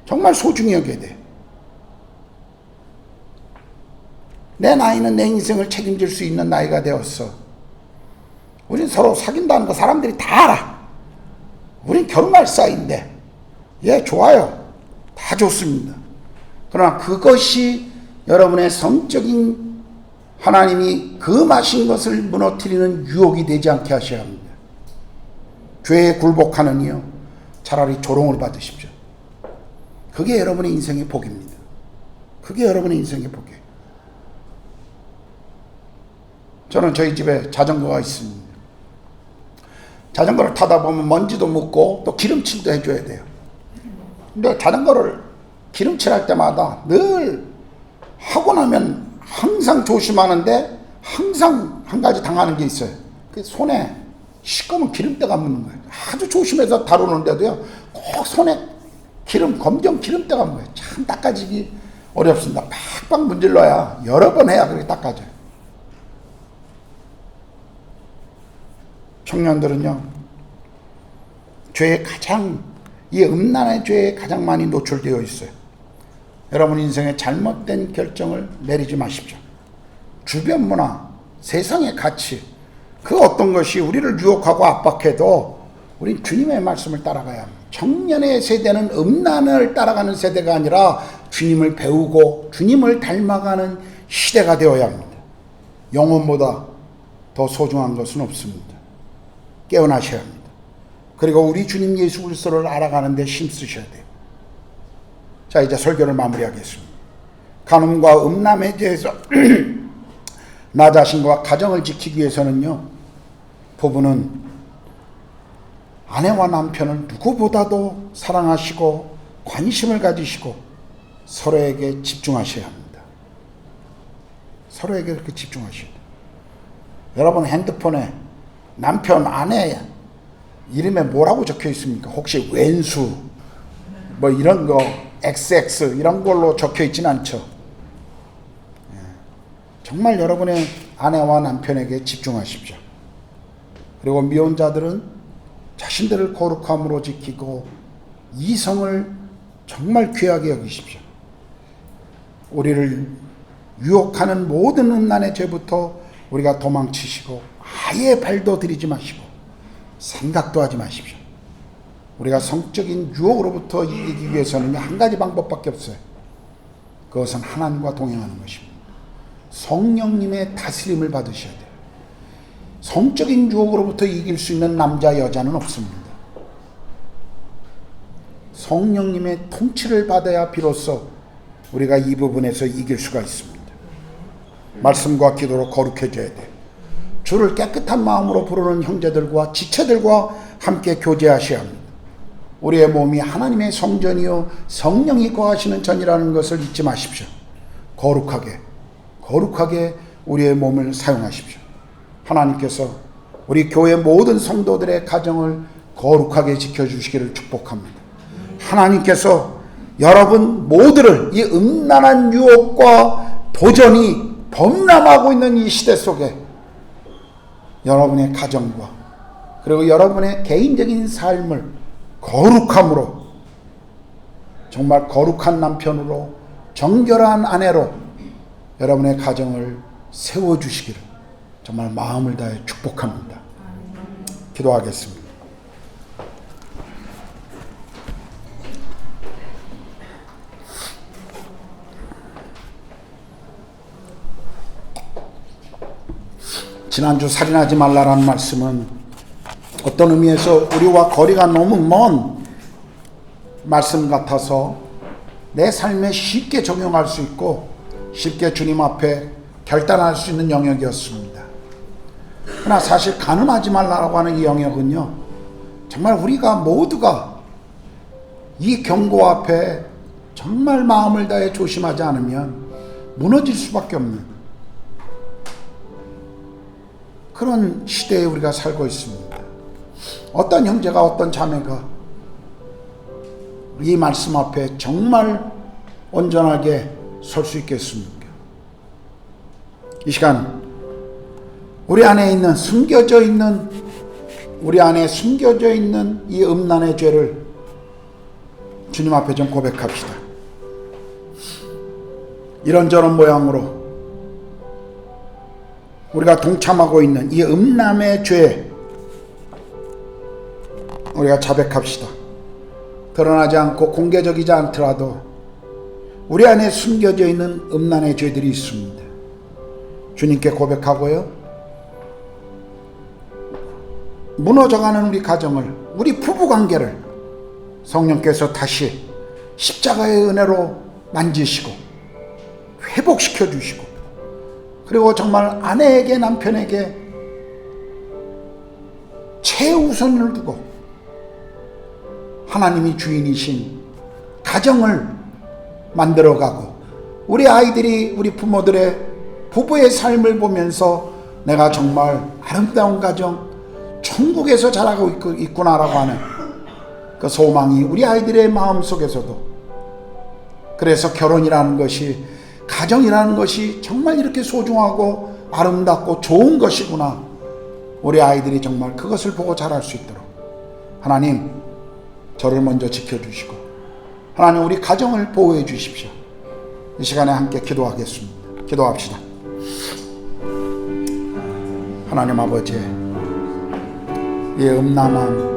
정말 소중히 여겨야 돼요. 내 나이는 내 인생을 책임질 수 있는 나이가 되었어. 우린 서로 사귄다는 거 사람들이 다 알아. 우린 결혼할 사이인데, 예, 좋아요. 다 좋습니다. 그러나 그것이 여러분의 성적인 하나님이 금하신 것을 무너뜨리는 유혹이 되지 않게 하셔야 합니다. 죄에 굴복하는 이요, 차라리 조롱을 받으십시오. 그게 여러분의 인생의 복입니다. 그게 여러분의 인생의 복이에요. 저는 저희 집에 자전거가 있습니다. 자전거를 타다 보면 먼지도 묻고 또 기름칠도 해줘야 돼요. 근데 자전거를 기름칠할 때마다 늘 하고 나면 항상 조심하는데 항상 한 가지 당하는 게 있어요. 그 손에 시꺼먼 기름때가 묻는 거예요. 아주 조심해서 다루는데도요, 꼭 손에 검정 기름때가 묻는 거예요. 참 닦아지기 어렵습니다. 팍팍 문질러야 여러 번 해야 그렇게 닦아져요. 청년들은요, 죄에 이 음란의 죄에 가장 많이 노출되어 있어요. 여러분 인생에 잘못된 결정을 내리지 마십시오. 주변 문화, 세상의 가치, 그 어떤 것이 우리를 유혹하고 압박해도 우린 주님의 말씀을 따라가야 합니다. 청년의 세대는 음란을 따라가는 세대가 아니라 주님을 배우고 주님을 닮아가는 시대가 되어야 합니다. 영혼보다 더 소중한 것은 없습니다. 깨어나셔야 합니다. 그리고 우리 주님 예수 그리스도를 알아가는 데 힘쓰셔야 돼요. 자, 이제 설교를 마무리하겠습니다. 간음과 음란에 대해서 나 자신과 가정을 지키기 위해서는요, 부부는 아내와 남편을 누구보다도 사랑하시고 관심을 가지시고 서로에게 집중하셔야 합니다. 서로에게 그렇게 집중하셔야 돼요. 여러분 핸드폰에 남편, 아내 이름에 뭐라고 적혀 있습니까? 혹시 왼수 뭐 이런 거 XX 이런 걸로 적혀 있진 않죠. 정말 여러분의 아내와 남편에게 집중하십시오. 그리고 미혼자들은 자신들을 거룩함으로 지키고 이성을 정말 귀하게 여기십시오. 우리를 유혹하는 모든 음란의 죄부터 우리가 도망치시고 아예 발도 들이지 마시고 생각도 하지 마십시오. 우리가 성적인 유혹으로부터 이기기 위해서는 한 가지 방법밖에 없어요. 그것은 하나님과 동행하는 것입니다. 성령님의 다스림을 받으셔야 돼요. 성적인 유혹으로부터 이길 수 있는 남자, 여자는 없습니다. 성령님의 통치를 받아야 비로소 우리가 이 부분에서 이길 수가 있습니다. 말씀과 기도로 거룩해져야 돼요. 주를 깨끗한 마음으로 부르는 형제들과 지체들과 함께 교제하셔야 합니다. 우리의 몸이 하나님의 성전이요 성령이 거하시는 전이라는 것을 잊지 마십시오. 거룩하게 우리의 몸을 사용하십시오. 하나님께서 우리 교회 모든 성도들의 가정을 거룩하게 지켜주시기를 축복합니다. 하나님께서 여러분 모두를 이 음란한 유혹과 도전이 범람하고 있는 이 시대 속에 여러분의 가정과 그리고 여러분의 개인적인 삶을 거룩함으로, 정말 거룩한 남편으로, 정결한 아내로 여러분의 가정을 세워주시기를 정말 마음을 다해 축복합니다. 기도하겠습니다. 지난주 살인하지 말라라는 말씀은 어떤 의미에서 우리와 거리가 너무 먼 말씀 같아서 내 삶에 쉽게 적용할 수 있고 쉽게 주님 앞에 결단할 수 있는 영역이었습니다. 그러나 사실 간음하지 말라고 하는 이 영역은요, 정말 우리가 모두가 이 경고 앞에 정말 마음을 다해 조심하지 않으면 무너질 수밖에 없는 그런 시대에 우리가 살고 있습니다. 어떤 형제가 어떤 자매가 이 말씀 앞에 정말 온전하게 설 수 있겠습니까? 이 시간 우리 안에 숨겨져 있는 이 음란의 죄를 주님 앞에 좀 고백합시다. 이런저런 모양으로 우리가 동참하고 있는 이 음란의 죄 우리가 자백합시다. 드러나지 않고 공개적이지 않더라도 우리 안에 숨겨져 있는 음란의 죄들이 있습니다. 주님께 고백하고요, 무너져가는 우리 가정을, 우리 부부관계를 성령께서 다시 십자가의 은혜로 만지시고 회복시켜 주시고, 그리고 정말 아내에게 남편에게 최우선을 두고 하나님이 주인이신 가정을 만들어가고, 우리 아이들이 우리 부모들의 부부의 삶을 보면서 내가 정말 아름다운 가정, 천국에서 자라고 있구나라고 하는 그 소망이 우리 아이들의 마음속에서도, 그래서 결혼이라는 것이, 가정이라는 것이 정말 이렇게 소중하고 아름답고 좋은 것이구나. 우리 아이들이 정말 그것을 보고 자랄 수 있도록 하나님 저를 먼저 지켜주시고 하나님 우리 가정을 보호해 주십시오. 이 시간에 함께 기도하겠습니다. 기도합시다. 하나님 아버지, 이 음란함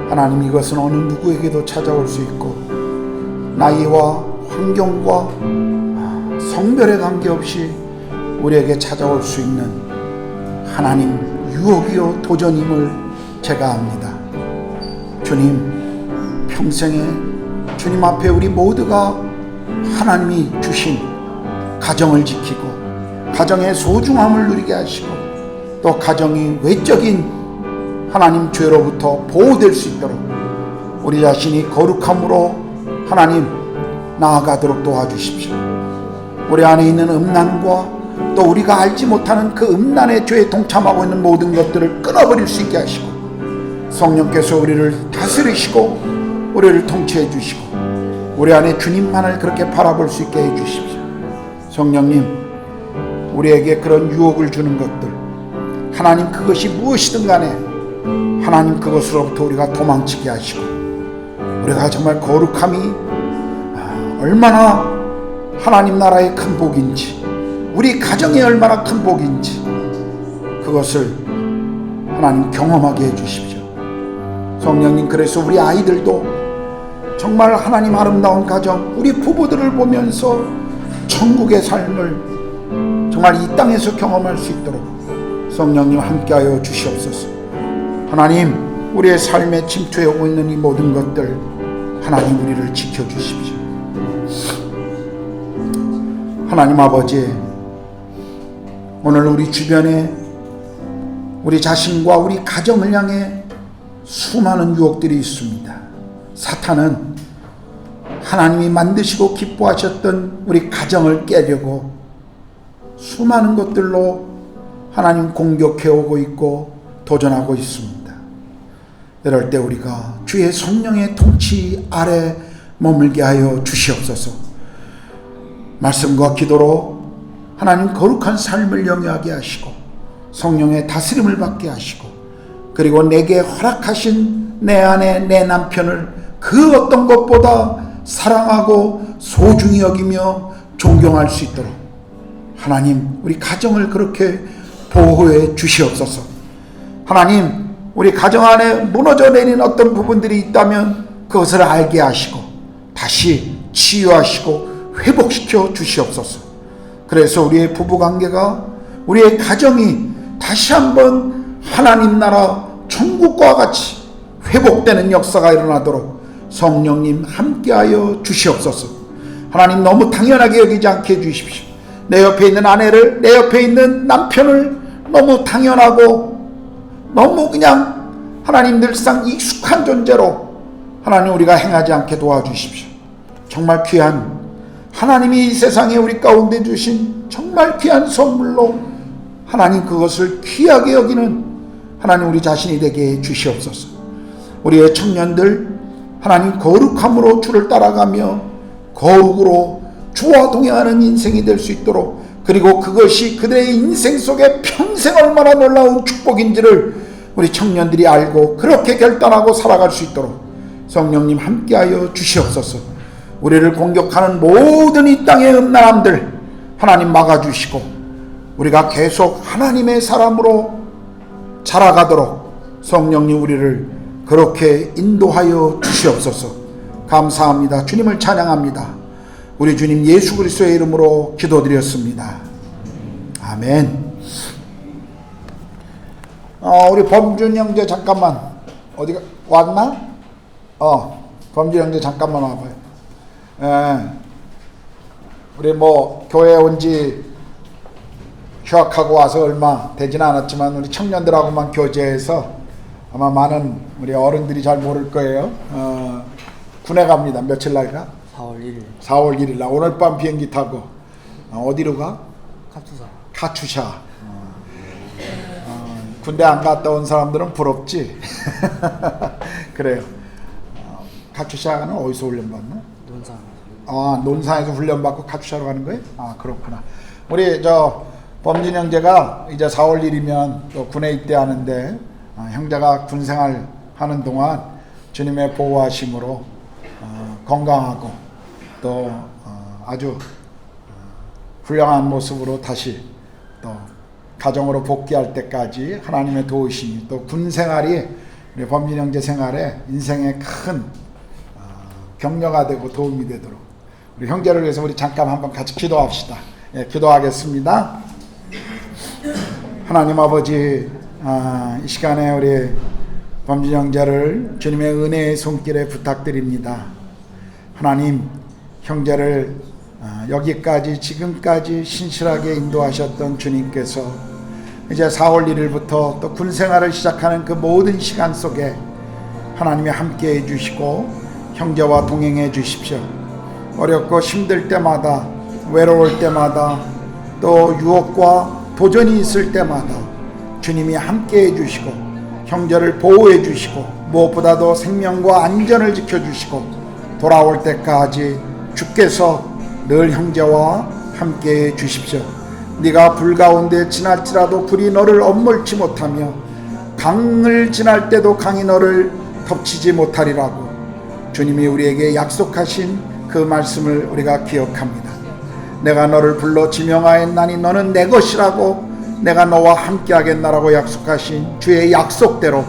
하나님, 이것은 어느 누구에게도 찾아올 수 있고 나이와 환경과 성별에 관계없이 우리에게 찾아올 수 있는 하나님 유혹이요 도전임을 제가 압니다. 주님, 평생에 주님 앞에 우리 모두가 하나님이 주신 가정을 지키고 가정의 소중함을 누리게 하시고 또 가정이 외적인 하나님 죄로부터 보호될 수 있도록 우리 자신이 거룩함으로 하나님 나아가도록 도와주십시오. 우리 안에 있는 음란과 또 우리가 알지 못하는 그 음란의 죄에 동참하고 있는 모든 것들을 끊어버릴 수 있게 하시고 성령께서 우리를 다스리시고 우리를 통치해 주시고 우리 안에 주님만을 그렇게 바라볼 수 있게 해 주십시오. 성령님, 우리에게 그런 유혹을 주는 것들 하나님 그것이 무엇이든 간에 하나님 그것으로부터 우리가 도망치게 하시고 우리가 정말 거룩함이 얼마나 하나님 나라의 큰 복인지 우리 가정이 얼마나 큰 복인지 그것을 하나님 경험하게 해주십시오. 성령님, 그래서 우리 아이들도 정말 하나님 아름다운 가정, 우리 부부들을 보면서 천국의 삶을 정말 이 땅에서 경험할 수 있도록 성령님 함께하여 주시옵소서. 하나님, 우리의 삶에 침투해 오고 있는 이 모든 것들 하나님 우리를 지켜주십시오. 하나님 아버지, 오늘 우리 주변에 우리 자신과 우리 가정을 향해 수많은 유혹들이 있습니다. 사탄은 하나님이 만드시고 기뻐하셨던 우리 가정을 깨려고 수많은 것들로 하나님 공격해 오고 있고 도전하고 있습니다. 이럴 때 우리가 주의 성령의 통치 아래 머물게 하여 주시옵소서. 말씀과 기도로 하나님 거룩한 삶을 영위하게 하시고 성령의 다스림을 받게 하시고 그리고 내게 허락하신 내 아내 내 남편을 그 어떤 것보다 사랑하고 소중히 여기며 존경할 수 있도록 하나님 우리 가정을 그렇게 보호해 주시옵소서. 하나님, 우리 가정 안에 무너져 내린 어떤 부분들이 있다면 그것을 알게 하시고 다시 치유하시고 회복시켜 주시옵소서. 그래서 우리의 부부관계가, 우리의 가정이 다시 한번 하나님 나라 천국과 같이 회복되는 역사가 일어나도록 성령님 함께하여 주시옵소서. 하나님, 너무 당연하게 여기지 않게 해주십시오. 내 옆에 있는 아내를, 내 옆에 있는 남편을 너무 당연하고 너무 그냥 하나님 늘상 익숙한 존재로 하나님 우리가 행하지 않게 도와주십시오. 정말 귀한 하나님이 이 세상에 우리 가운데 주신 정말 귀한 선물로 하나님 그것을 귀하게 여기는 하나님 우리 자신이 되게 해 주시옵소서. 우리의 청년들 하나님 거룩함으로 주를 따라가며 거룩으로 주와 동행하는 인생이 될 수 있도록, 그리고 그것이 그들의 인생 속에 평생 얼마나 놀라운 축복인지를 우리 청년들이 알고 그렇게 결단하고 살아갈 수 있도록 성령님 함께하여 주시옵소서. 우리를 공격하는 모든 이 땅의 음란함들 하나님 막아주시고 우리가 계속 하나님의 사람으로 자라가도록 성령님 우리를 그렇게 인도하여 주시옵소서. 감사합니다. 주님을 찬양합니다. 우리 주님 예수 그리스도의 이름으로 기도드렸습니다. 아멘. 우리 범준 형제 잠깐만 어디가 왔나? 범준 형제 잠깐만 와봐요. 우리 뭐 교회 온지 휴학하고 와서 얼마 되지는 않았지만 우리 청년들하고만 교제해서 아마 많은 우리 어른들이 잘 모를 거예요. 군에 갑니다. 며칠 날가? 4월 1일. 4월 1일 날 오늘 밤 비행기 타고 어디로 가? 카투샤. 군대 안 갔다 온 사람들은 부럽지. 그래요. 카투샤는 어디서 훈련 받나? 논산에서 훈련받고 카투샤로 가는 거예요? 그렇구나. 우리 범진 형제가 이제 4월 1일이면 또 군에 입대하는데 형제가 군 생활 하는 동안 주님의 보호하심으로 건강하고 또 아주 훌륭한 모습으로 다시 또 가정으로 복귀할 때까지 하나님의 도우심이 또 군 생활이 우리 범진 형제 생활에 인생에 큰 격려가 되고 도움이 되도록 우리 형제를 위해서 우리 잠깐 한번 같이 기도합시다. 기도하겠습니다. 하나님 아버지, 이 시간에 우리 범진 형제를 주님의 은혜의 손길에 부탁드립니다. 하나님, 형제를 여기까지 지금까지 신실하게 인도하셨던 주님께서 이제 4월 1일부터 또 군생활을 시작하는 그 모든 시간 속에 하나님이 함께해 주시고 형제와 동행해 주십시오. 어렵고 힘들 때마다, 외로울 때마다, 또 유혹과 도전이 있을 때마다 주님이 함께해 주시고 형제를 보호해 주시고 무엇보다도 생명과 안전을 지켜주시고 돌아올 때까지 주께서 늘 형제와 함께해 주십시오. 네가 불 가운데 지날지라도 불이 너를 엄물지 못하며 강을 지날 때도 강이 너를 덮치지 못하리라고 주님이 우리에게 약속하신 그 말씀을 우리가 기억합니다. 내가 너를 불러 지명하였나니 너는 내 것이라고 내가 너와 함께 하겠나라고 약속하신 주의 약속대로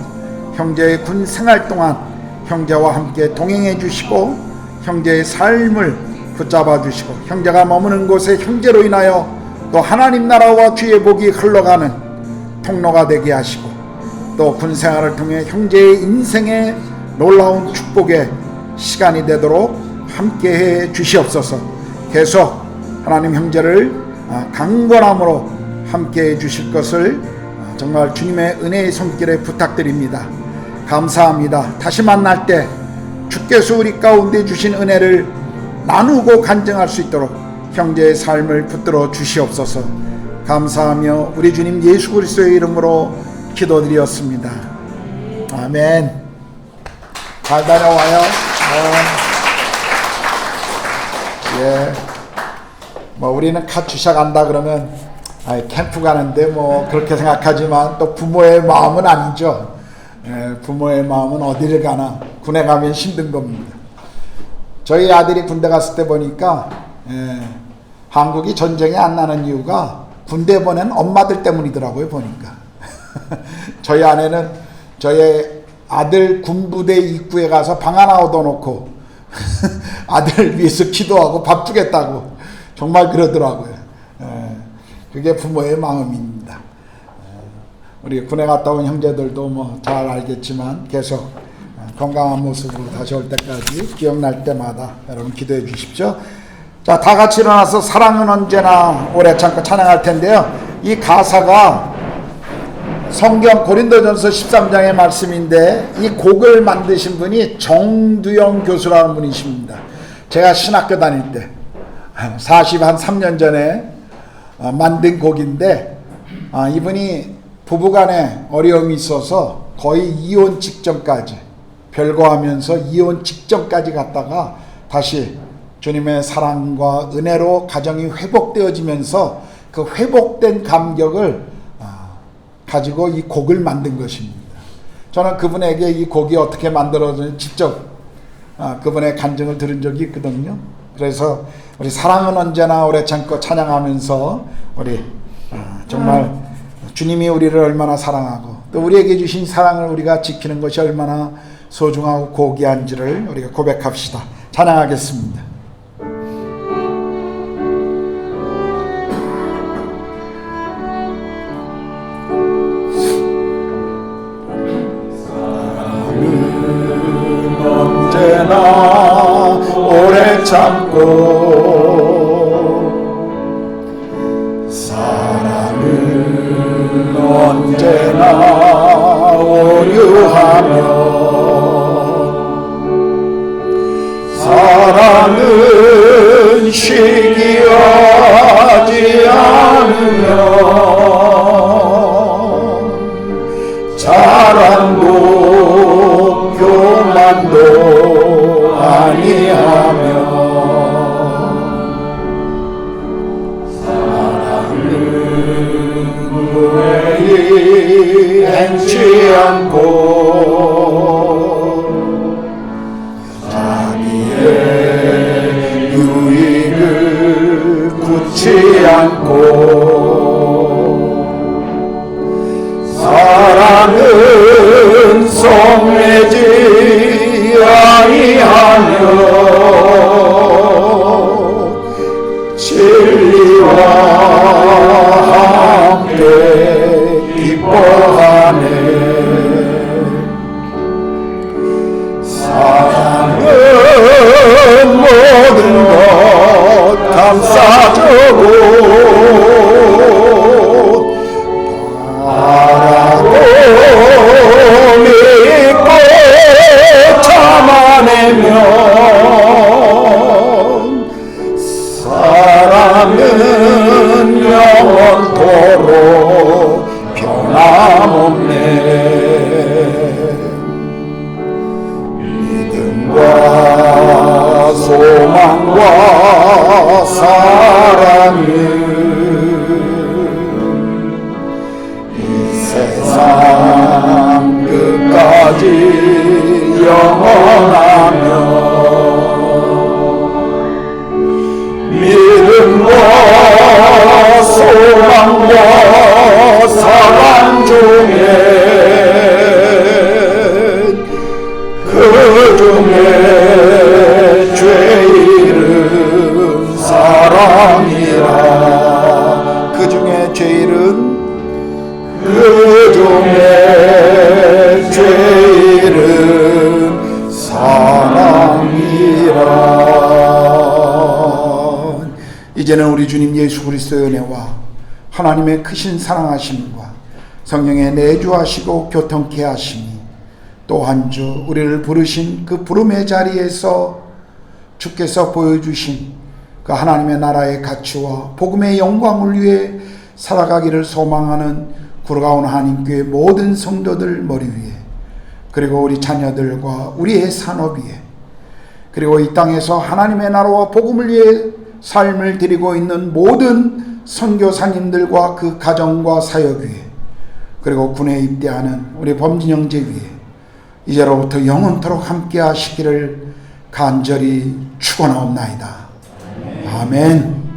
형제의 군 생활 동안 형제와 함께 동행해 주시고 형제의 삶을 붙잡아 주시고 형제가 머무는 곳에 형제로 인하여 또 하나님 나라와 주의 복이 흘러가는 통로가 되게 하시고 또 군 생활을 통해 형제의 인생의 놀라운 축복의 시간이 되도록 함께해 주시옵소서. 계속 하나님 형제를 강건함으로 함께해 주실 것을 정말 주님의 은혜의 손길에 부탁드립니다. 감사합니다. 다시 만날 때 주께서 우리 가운데 주신 은혜를 나누고 간증할 수 있도록 형제의 삶을 붙들어 주시옵소서. 감사하며 우리 주님 예수 그리스도의 이름으로 기도드렸습니다. 아멘. 잘 다녀와요. 우리는 카투샤 간다 그러면 캠프 가는데 그렇게 생각하지만 또 부모의 마음은 아니죠. 부모의 마음은 어디를 가나 군에 가면 힘든 겁니다. 저희 아들이 군대 갔을 때 보니까 한국이 전쟁이 안 나는 이유가 군대 보낸 엄마들 때문이더라고요. 보니까 저희 아내는 저희 아들 군부대 입구에 가서 방 하나 얻어놓고 아들 위해서 기도하고 밥 주겠다고 정말 그러더라고요. 그게 부모의 마음입니다. 우리 군에 갔다 온 형제들도 잘 알겠지만 계속 건강한 모습으로 다시 올 때까지 기억날 때마다 여러분 기도해 주십시오. 자, 다 같이 일어나서 사랑은 언제나 오래 참고 찬양할 텐데요. 이 가사가 성경 고린도전서 13장의 말씀인데 이 곡을 만드신 분이 정두영 교수라는 분이십니다. 제가 신학교 다닐 때 43년 전에 만든 곡인데 이분이 부부간에 어려움이 있어서 거의 이혼 직전까지 별거하면서 이혼 직전까지 갔다가 다시 주님의 사랑과 은혜로 가정이 회복되어지면서 그 회복된 감격을 가지고 이 곡을 만든 것입니다. 저는 그분에게 이 곡이 어떻게 만들어졌는지 직접 그분의 간증을 들은 적이 있거든요. 그래서 우리 사랑은 언제나 오래 참고 찬양하면서 우리 정말 주님이 우리를 얼마나 사랑하고 또 우리에게 주신 사랑을 우리가 지키는 것이 얼마나 소중하고 고귀한지를 우리가 고백합시다. 찬양하겠습니다. 언제나 오래 참고 사랑은 언제나 오류하며 사랑은 시기하지 않으며 자랑도 교만도 아니하며 행치 않고 자기의 유익을 굳지 않고 사랑은 성내지 아니하며 진리와 함께 기뻐하네. 사랑은 모든 것 감싸주고 바라고 믿고 참아내면 사랑은 영원토록 변함없네. 믿음과 소망과 사랑은 이 세상 끝까지 영원하며 믿음과 소망과 사랑 중에 그 중에 제일은 사랑이라. 그 중에 제일은 사랑이라. 이제는 우리 주님 예수 그리스도의 은혜와 하나님의 크신 사랑하심과 성령의 내주하시고 교통케 하심이 또 한 주 우리를 부르신 그 부름의 자리에서 주께서 보여주신 그 하나님의 나라의 가치와 복음의 영광을 위해 살아가기를 소망하는 구로가온 한인교회 모든 성도들 머리 위에, 그리고 우리 자녀들과 우리의 산업 위에, 그리고 이 땅에서 하나님의 나라와 복음을 위해 삶을 드리고 있는 모든 선교사님들과 그 가정과 사역 위에, 그리고 군에 입대하는 우리 범진 형제 위에 이제로부터 영원토록 함께 하시기를 간절히 축원하옵나이다. 아멘.